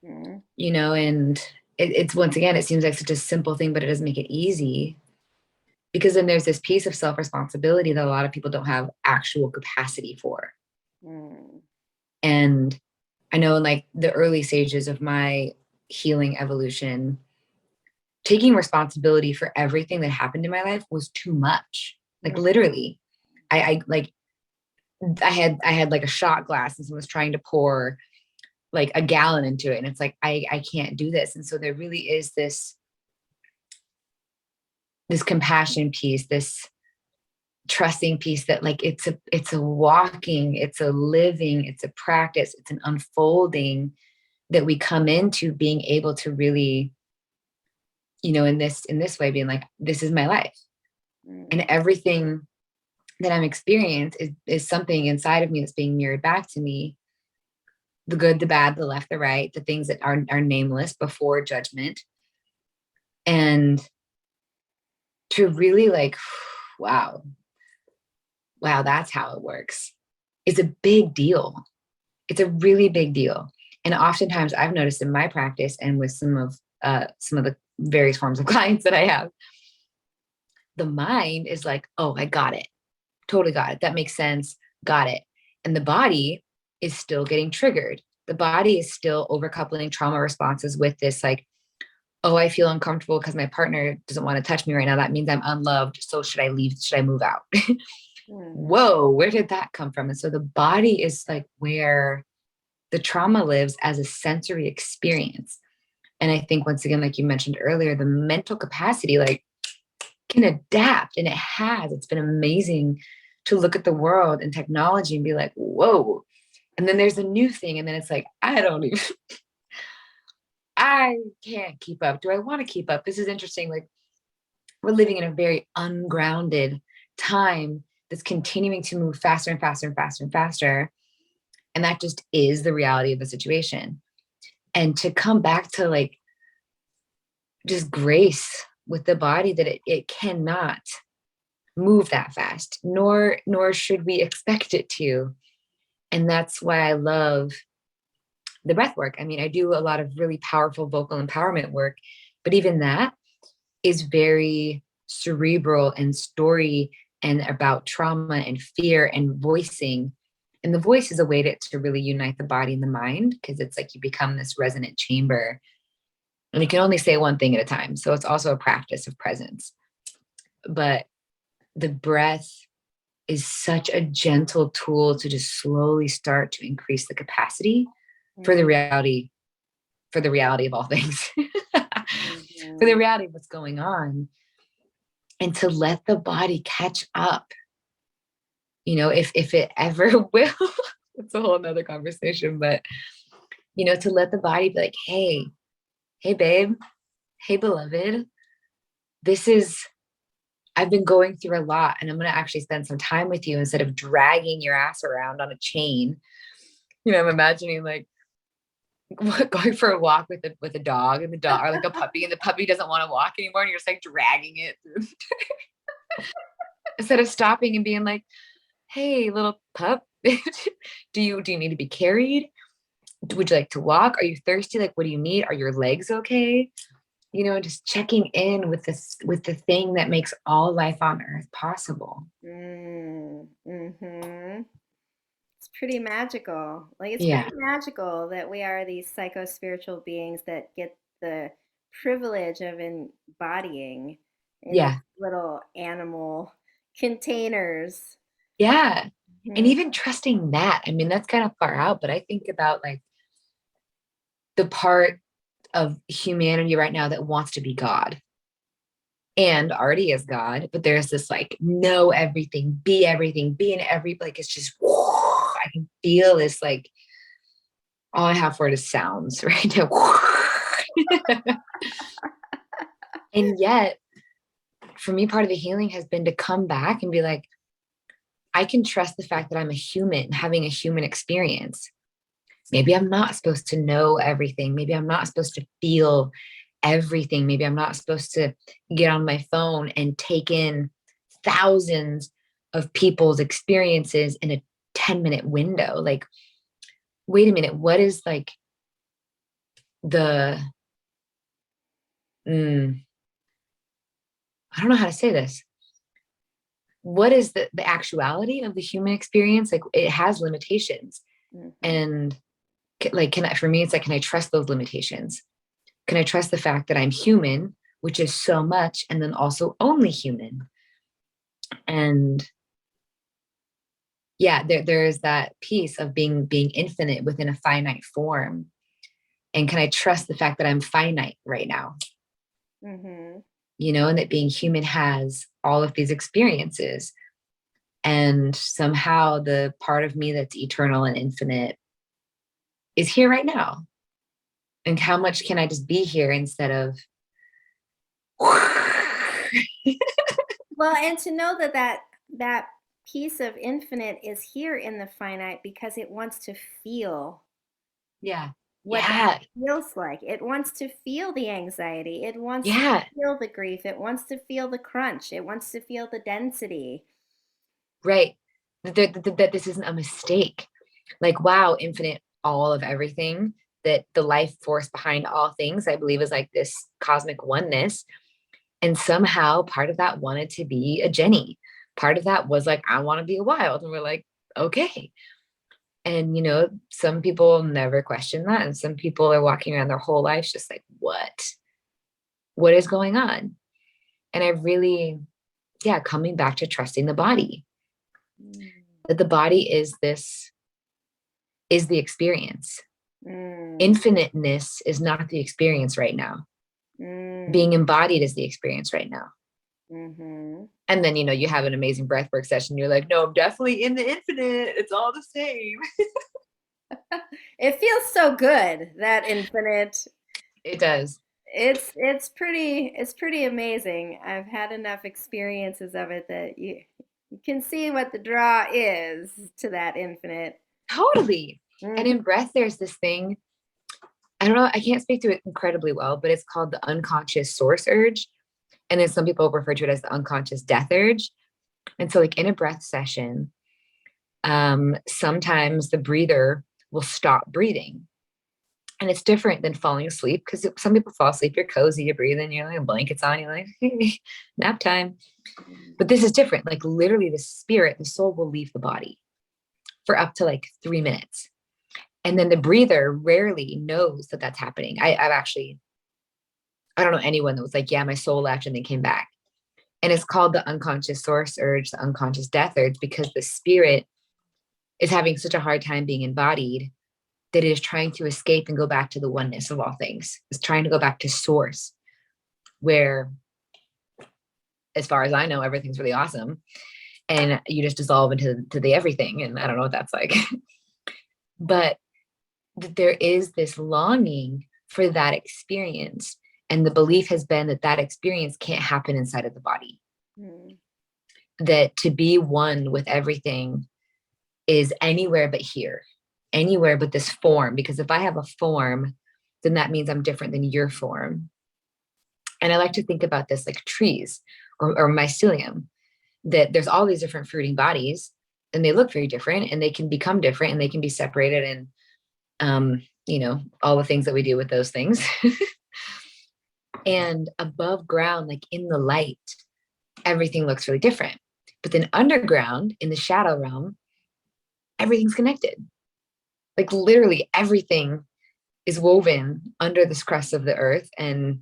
Mhm. you know, and it's once again, it seems like such a simple thing, but it doesn't make it easy because then there's this piece of self-responsibility that a lot of people don't have actual capacity for. Mm. And I know in like the early stages of my healing evolution, taking responsibility for everything that happened in my life was too much. Like Mm. literally, I like I had like a shot glass and someone was trying to pour like a gallon into it, and it's like I can't do this. And so there really is this compassion piece, this trusting piece that like it's a walking, it's a living, it's a practice, it's an unfolding that we come into being able to really, you know, in this way being like, this is my life, and Mm. everything that I'm experiencing is something inside of me that's being mirrored back to me. The good, the bad, the left, the right, the things that are nameless before judgment. And to really like, wow, wow, that's how it works. It's a big deal. It's a really big deal. And oftentimes I've noticed in my practice and with some of the various forms of clients that I have, the mind is like, oh, I got it. Totally got it. That makes sense. Got it. And the body is still getting triggered. The body is still overcoupling trauma responses with this, like, oh, I feel uncomfortable because my partner doesn't want to touch me right now. That means I'm unloved. So should I leave? Should I move out? Mhm. Whoa, where did that come from? And so the body is like where the trauma lives as a sensory experience. And I think once again, like you mentioned earlier, the mental capacity, like, can adapt, and it has. It's been amazing to look at the world and technology and be like, whoa. And then there's a new thing. And then it's like, I can't keep up. Do I want to keep up? This is interesting. Like, we're living in a very ungrounded time that's continuing to move faster and faster and faster and faster. And that just is the reality of the situation. And to come back to like just grace with the body, that it cannot move that fast, nor should we expect it to. And that's why I love the breath work. I mean, I do a lot of really powerful vocal empowerment work, but even that is very cerebral and story and about trauma and fear and voicing. And the voice is a way to really unite the body and the mind, because it's like you become this resonant chamber and you can only say one thing at a time. So it's also a practice of presence. But the breath is such a gentle tool to just slowly start to increase the capacity for the reality of all things, for the reality of what's going on, and to let the body catch up. You know, if it ever will, it's a whole nother conversation, but, you know, to let the body be like, hey, babe, hey, beloved, I've been going through a lot, and I'm going to actually spend some time with you instead of dragging your ass around on a chain. You know, I'm imagining like going for a walk with a dog, and the dog, or like a puppy, and the puppy doesn't want to walk anymore, and you're just like dragging it through. Instead of stopping and being like, hey, little pup, do you need to be carried? Would you like to walk? Are you thirsty? Like, what do you need? Are your legs okay? You know, just checking in with the thing that makes all life on earth possible. Mm-hmm. It's pretty magical. Like, it's Yeah. pretty magical that we are these psycho-spiritual beings that get the privilege of embodying in these Yeah. little animal containers. Yeah. And Mhm. even trusting that, I mean, that's kind of far out, but I think about like the part of humanity right now that wants to be God and already is God, but there's this like know everything, be in every, like, it's just, I can feel this, like, all I have for it is sounds right now. And yet, for me, part of the healing has been to come back and be like, I can trust the fact that I'm a human having a human experience. Maybe I'm not supposed to know everything. Maybe I'm not supposed to feel everything. Maybe I'm not supposed to get on my phone and take in thousands of people's experiences in a 10-minute window. Like, wait a minute, what is like the, I don't know how to say this. What is the actuality of the human experience? Like, it has limitations. Mhm. And like, for me, it's like, can I trust those limitations? Can I trust the fact that I'm human, which is so much, and then also only human? And yeah, there is that piece of being infinite within a finite form. And can I trust the fact that I'm finite right now? Mm-hmm. You know, and that being human has all of these experiences. And somehow the part of me that's eternal and infinite is here right now. And how much can I just be here instead of Well, and to know that piece of infinite is here in the finite because it wants to feel yeah, what that yeah, feels like. It wants to feel the anxiety. It wants to yeah, feel the grief. It wants to feel the crunch. It wants to feel the density. right. That this isn't a mistake. Like, wow, infinite, all of everything, that the life force behind all things, I believe, is like this cosmic oneness. And somehow part of that wanted to be a Jenny. Part of that was like, I want to be a Wyld. And we're like, okay. And, you know, some people never question that. And some people are walking around their whole lives just like, what is going on? And I really, yeah, coming back to trusting the body, that the body is the experience. Mm, Infiniteness is not the experience right now. mm, Being embodied is the experience right now. mm-hmm. And then, you know, you have an amazing breathwork session. You're like, no, I'm definitely in the infinite. It's all the same. It feels so good, that infinite. It does. It's pretty amazing. I've had enough experiences of it that you can see what the draw is to that infinite. Totally. And Hmm. in breath, there's this thing, I don't know, I can't speak to it incredibly well, but it's called the unconscious source urge. And then some people refer to it as the unconscious death urge. And so, like in a breath session, sometimes the breather will stop breathing. And it's different than falling asleep because some people fall asleep, you're cozy, you breathe in, you're like, blankets on, you're like, hey, nap time. But this is different. Like literally, the spirit, the soul will leave the body for up to like 3 minutes. And then the breather rarely knows that that's happening. I don't know anyone that was like, yeah, my soul left and then came back. And it's called the unconscious source urge, the unconscious death urge, because the spirit is having such a hard time being embodied that it is trying to escape and go back to the oneness of all things. It's trying to go back to source, where, as far as I know, everything's really awesome. And you just dissolve into the everything. And I don't know what that's like. But there is this longing for that experience. And the belief has been that that experience can't happen inside of the body. Hmm. That to be one with everything is anywhere but here, anywhere but this form. Because if I have a form, then that means I'm different than your form. And I like to think about this like trees or mycelium, that there's all these different fruiting bodies and they look very different and they can become different and they can be separated and, all the things that we do with those things. And above ground, like in the light, everything looks really different. But then underground in the shadow realm, everything's connected. Like literally everything is woven under this crust of the earth and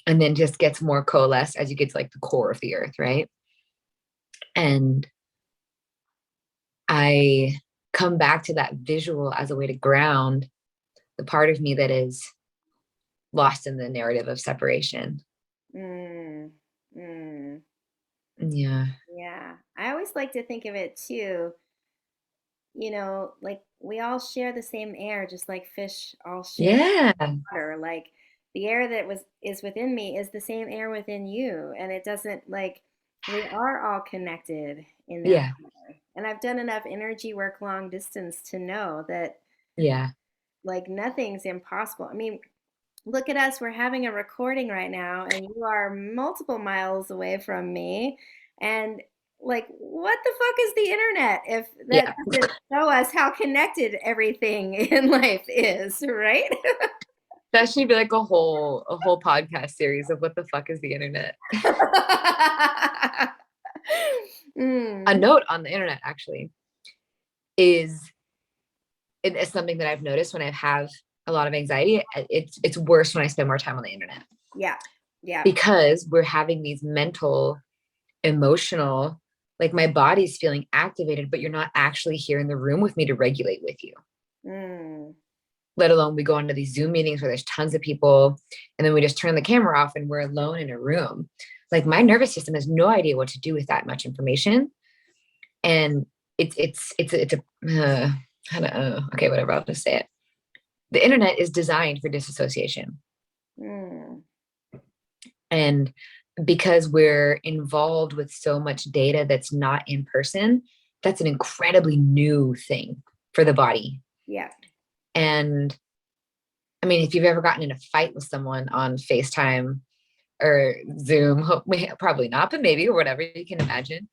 then just gets more coalesced as you get to like the core of the earth, right? And I come back to that visual as a way to ground the part of me that is lost in the narrative of separation. Mm, mm. Yeah. Yeah. I always like to think of it too, like we all share the same air, just like fish all share Yeah. water. Like the air that was is within me is the same air within you, and it doesn't like we are all connected in that Yeah. way. And I've done enough energy work long distance to know that Yeah. like nothing's impossible. I mean, look at us. We're having a recording right now, and you are multiple miles away from me. And like, what the fuck is the internet if that Yeah. doesn't show us how connected everything in life is, right? That should be like a whole podcast series of what the fuck is the internet. A Mm, note on the internet actually is it's something that I've noticed when I have a lot of anxiety. It's worse when I spend more time on the internet yeah, yeah. because we're having these mental, emotional, like my body's feeling activated, but you're not actually here in the room with me to regulate with you. Mm, Let alone we go into these Zoom meetings where there's tons of people and then we just turn the camera off and we're alone in a room. Like my nervous system has no idea what to do with that much information. And it's a I don't know. Okay, whatever, I'll just say it. The internet is designed for disassociation. mm, And because we're involved with so much data that's not in person, that's an incredibly new thing for the body. yeah. And I mean, if you've ever gotten in a fight with someone on FaceTime or Zoom, probably not, but maybe, or whatever you can imagine.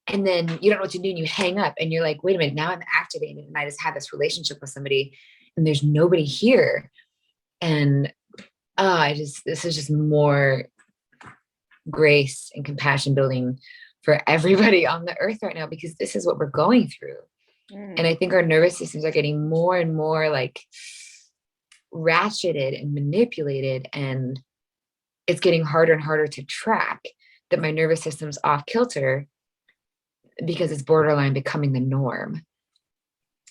And then you don't know what to do and you hang up and you're like, wait a minute, now I'm activated and I just had this relationship with somebody and there's nobody here. And this is just more grace and compassion building for everybody on the earth right now because this is what we're going through. And Mm, I think our nervous systems are getting more and more like ratcheted and manipulated, and it's getting harder and harder to track that my nervous system's off kilter because it's borderline becoming the norm.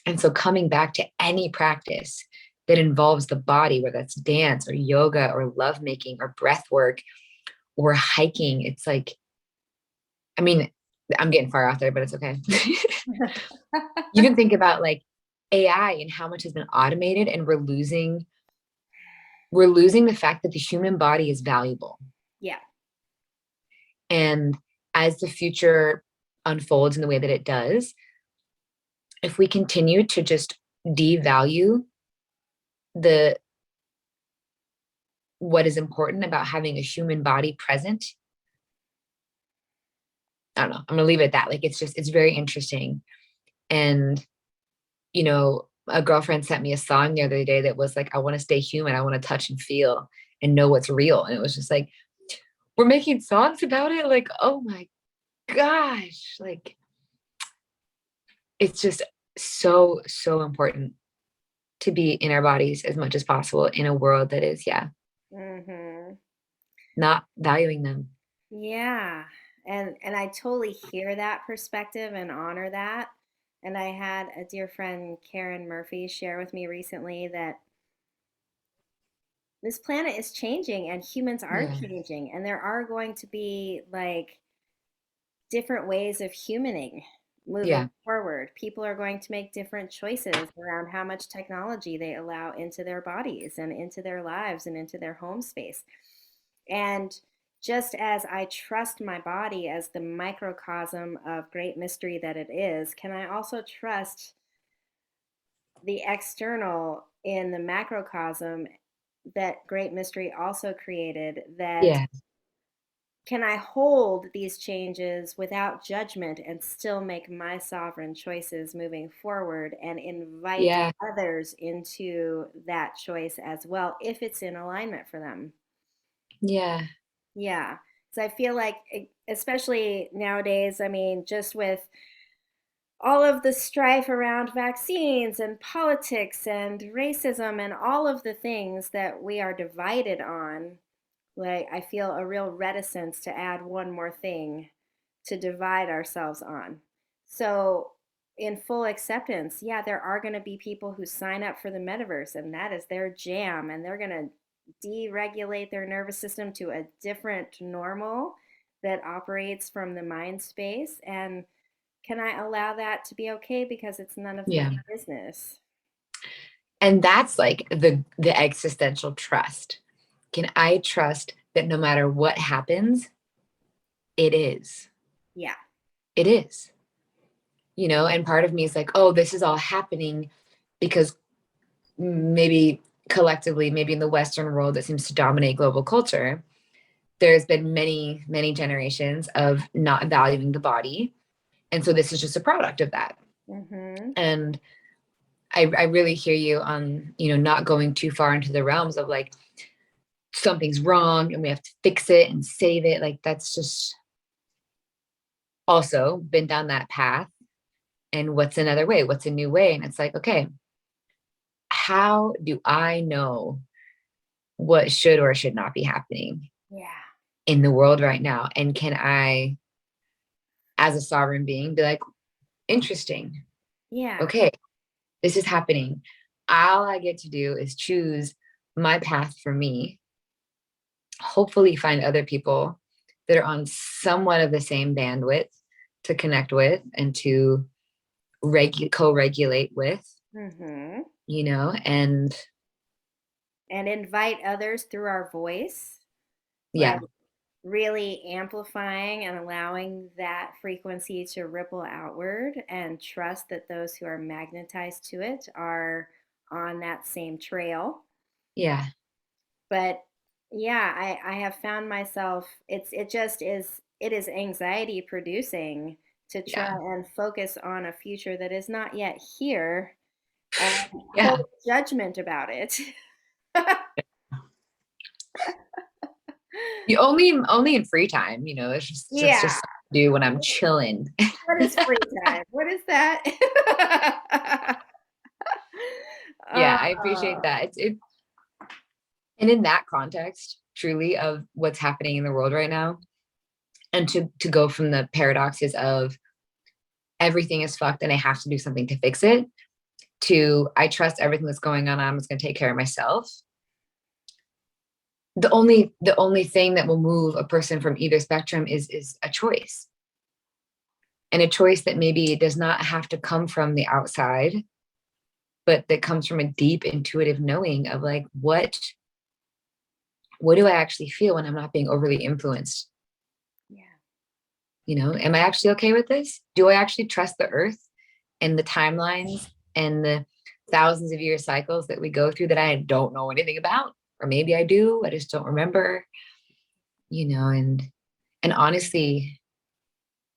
And so coming back to any practice that involves the body, whether that's dance or yoga or lovemaking or breath work or hiking, it's like, I mean, I'm getting far out there, but it's okay. You can think about like AI and how much has been automated, and we're losing the fact that the human body is valuable. Yeah. And as the future unfolds in the way that it does, if we continue to just devalue the what is important about having a human body present, I don't know, I'm gonna leave it at that. Like, it's very interesting. And a girlfriend sent me a song the other day that was like, I want to stay human, I want to touch and feel and know what's real. And it was just like, we're making songs about it. Like, oh my gosh, like, it's just so, so important to be in our bodies as much as possible in a world that is, Mm-hmm. not valuing them. Yeah. And I totally hear that perspective and honor that. And I had a dear friend, Karen Murphy, share with me recently that this planet is changing and humans are Yeah. changing, and there are going to be like different ways of humaning moving Yeah. forward. People are going to make different choices around how much technology they allow into their bodies and into their lives and into their home space. And just as I trust my body as the microcosm of great mystery that it is, can I also trust the external in the macrocosm that great mystery also created? That Yeah. can I hold these changes without judgment and still make my sovereign choices moving forward and invite Yeah. others into that choice as well if it's in alignment for them? Yeah. Yeah. So I feel like, especially nowadays, I mean, just with all of the strife around vaccines and politics and racism and all of the things that we are divided on, like I feel a real reticence to add one more thing to divide ourselves on. So, in full acceptance, yeah, there are going to be people who sign up for the metaverse and that is their jam, and they're going to deregulate their nervous system to a different normal that operates from the mind space. And can I allow that to be okay because it's none of my Yeah. business? And that's like the existential trust. Can I trust that no matter what happens, it is? Yeah. It is. And part of me is like, oh, this is all happening because maybe collectively, maybe in the Western world that seems to dominate global culture, there's been many, many generations of not valuing the body. And so this is just a product of that. Mm-hmm. And I really hear you on, not going too far into the realms of like, something's wrong and we have to fix it and save it. Like, that's just also been down that path. And what's another way? What's a new way? And it's like, okay, how do I know what should or should not be happening Yeah. in the world right now? And can I, as a sovereign being, be like, interesting. Yeah. Okay, this is happening. All I get to do is choose my path for me, hopefully find other people that are on somewhat of the same bandwidth to connect with and to co-regulate with, Mm-hmm. and And invite others through our voice, like yeah, really amplifying and allowing that frequency to ripple outward, and trust that those who are magnetized to it are on that same trail. yeah, But yeah, I have found myself, it is anxiety producing to try yeah, and focus on a future that is not yet here and hold yeah. judgment about it. You only in free time, it's Yeah. just something to do when I'm chilling. What is free time? What is that? Yeah, I appreciate uh, that. And in that context, truly, of what's happening in the world right now, and to go from the paradoxes of everything is fucked and I have to do something to fix it, to I trust everything that's going on, I'm just going to take care of myself. The only thing that will move a person from either spectrum is a choice, and a choice that maybe does not have to come from the outside, but that comes from a deep intuitive knowing of like, what do I actually feel when I'm not being overly influenced? Yeah. Am I actually okay with this? Do I actually trust the earth and the timelines and the thousands of year cycles that we go through that I don't know anything about? Or maybe I do, I just don't remember, and honestly,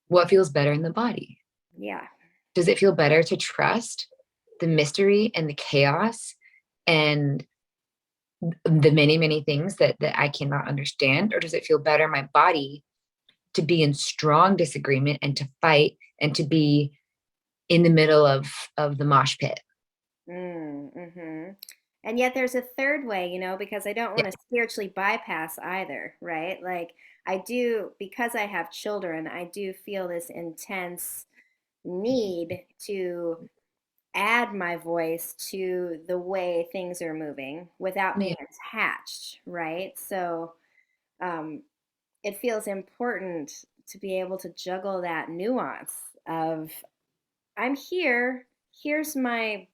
what feels better in the body? Yeah. Does it feel better to trust the mystery and the chaos and the many, many things that I cannot understand? Or does it feel better in my body to be in strong disagreement and to fight and to be in the middle of the mosh pit? Mm-hmm. And yet there's a third way, because I don't Yeah. want to spiritually bypass either, right? Like I do, because I have children, I do feel this intense need to add my voice to the way things are moving without Yeah. being attached, right? So um, it feels important to be able to juggle that nuance of I'm here, here's my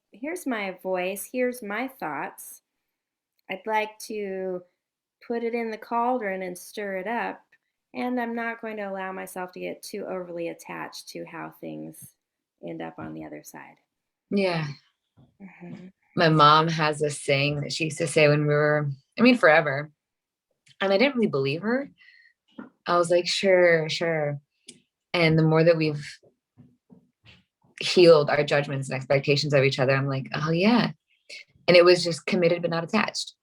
voice, here's my thoughts. I'd like to put it in the cauldron and stir it up, and I'm not going to allow myself to get too overly attached to how things end up on the other side. Yeah. Hmm. My mom has this saying that she used to say when we were, I mean, forever. And I didn't really believe her. I was like, sure, sure. And the more that we've healed our judgments and expectations of each other, I'm like, oh, yeah. And it was just committed but not attached.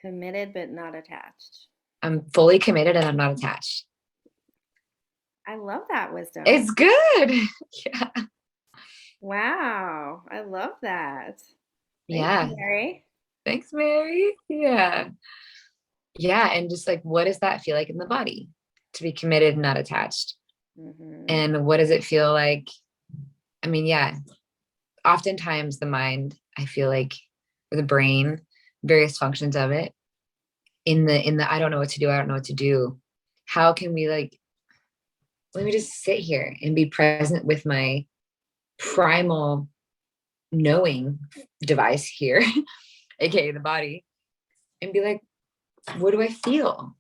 Committed but not attached. I'm fully committed and I'm not attached. I love that wisdom. It's good. Yeah. Wow, I love that. Thanks, Yeah. Mary. Thanks, Mary. Yeah. Yeah. And just like, what does that feel like in the body to be committed and not attached? Hmm. And what does it feel like? I mean, yeah, oftentimes the mind, I feel like, or the brain, various functions of it, in the I don't know what to do, I don't know what to do. How can we like, let me just sit here and be present with my primal knowing device here, aka the body, and be like, what do I feel?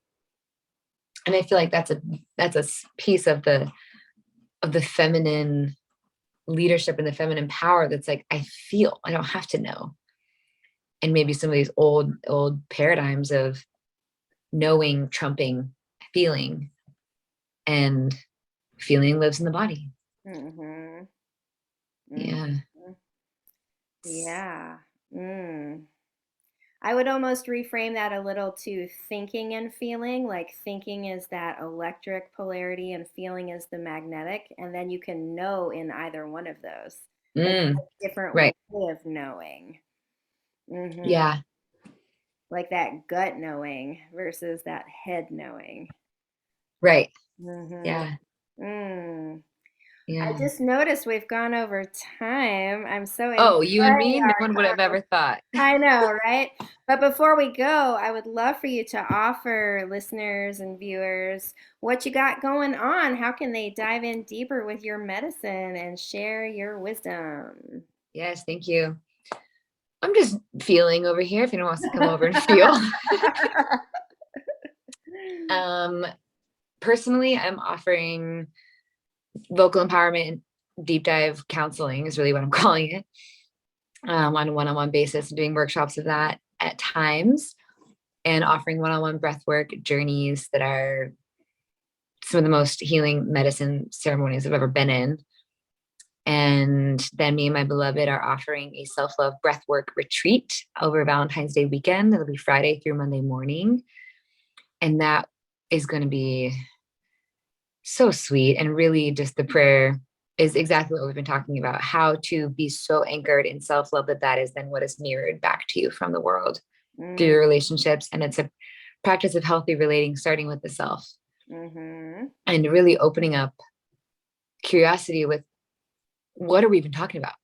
And I feel like that's a piece of the feminine leadership and the feminine power that's like, I feel, I don't have to know. And maybe some of these old paradigms of knowing trumping feeling, and feeling lives in the body. Hmm. Yeah. Hmm. Yeah. Mm. I would almost reframe that a little to thinking and feeling. Like thinking is that electric polarity and feeling is the magnetic. And then you can know in either one of those. But it's Mm, a different right. way of knowing. Hmm. Yeah. Like that gut knowing versus that head knowing. Right. Hmm. Yeah. Mm. I Yeah. just noticed we've gone over time. I'm so Oh, you and enjoying me? No our one would have ever thought. I know, right? But before we go, I would love for you to offer listeners and viewers what you got going on. How can they dive in deeper with your medicine and share your wisdom? Yes, thank you. I'm just feeling over here if anyone wants to come over and feel. um Personally, I'm offering vocal empowerment deep dive counseling is really what I'm calling it, on a one-on-one basis, doing workshops of that at times, and offering one-on-one breathwork journeys that are some of the most healing medicine ceremonies I've ever been in. And then me and my beloved are offering a self-love breathwork retreat over Valentine's Day weekend. It'll be Friday through Monday morning. And that is going to be so sweet. And really just the prayer is exactly what we've been talking about, how to be so anchored in self-love that is then what is mirrored back to you from the world through Mm, your relationships. And it's a practice of healthy relating, starting with the self mm-hmm. and really opening up curiosity with, what are we even talking about?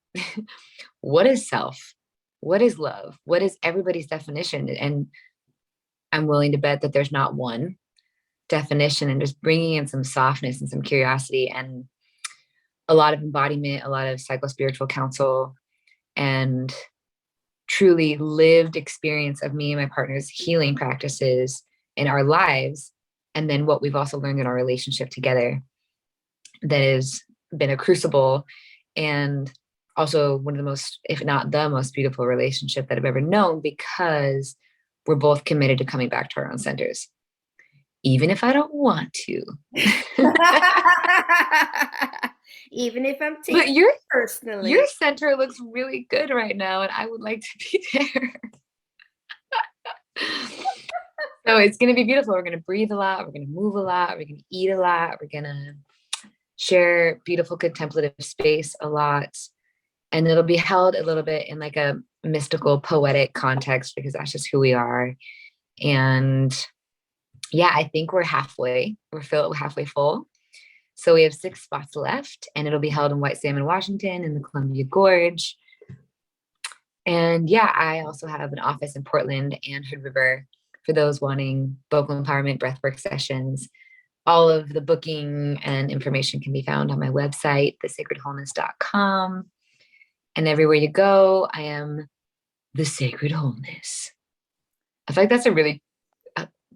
What is self? What is love? What is everybody's definition? And I'm willing to bet that there's not one definition, and just bringing in some softness and some curiosity and a lot of embodiment, a lot of psycho-spiritual counsel, and truly lived experience of me and my partner's healing practices in our lives, and then what we've also learned in our relationship together, that has been a crucible and also one of the most, if not the most beautiful relationship that I've ever known, because we're both committed to coming back to our own centers, even if I don't want to. Even if I'm But taking it personally. your center looks really good right now, and I would like to be there. So it's going to be beautiful. We're going to breathe a lot. We're going to move a lot. We're going to eat a lot. We're going to share beautiful contemplative space a lot. And it'll be held a little bit in like a mystical, poetic context, because that's just who we are. And yeah, I think we're halfway. We're halfway full. So we have 6 spots left, and it'll be held in White Salmon, Washington, in the Columbia Gorge. And yeah, I also have an office in Portland and Hood River for those wanting vocal empowerment breathwork sessions. All of the booking and information can be found on my website, thesacredwholeness.com. And everywhere you go, I am the sacred wholeness. I feel like that's a really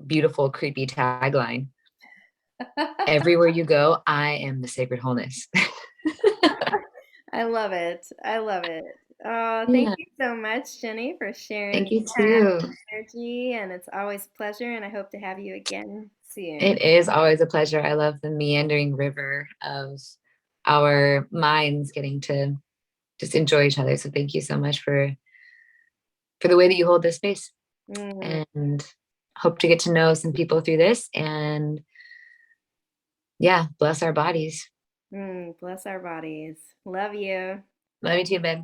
beautiful, creepy tagline. Everywhere you go, I am the sacred wholeness. I love it. I love it. Oh, thank Yeah. you so much, Jenny, for sharing Thank you time too. and energy. And it's always a pleasure. And I hope to have you again soon. It is always a pleasure. I love the meandering river of our minds getting to just enjoy each other. So thank you so much for the way that you hold this space, Mm, and hope to get to know some people through this, and yeah, bless our bodies. bless our bodies. Love you. Love you too, babe.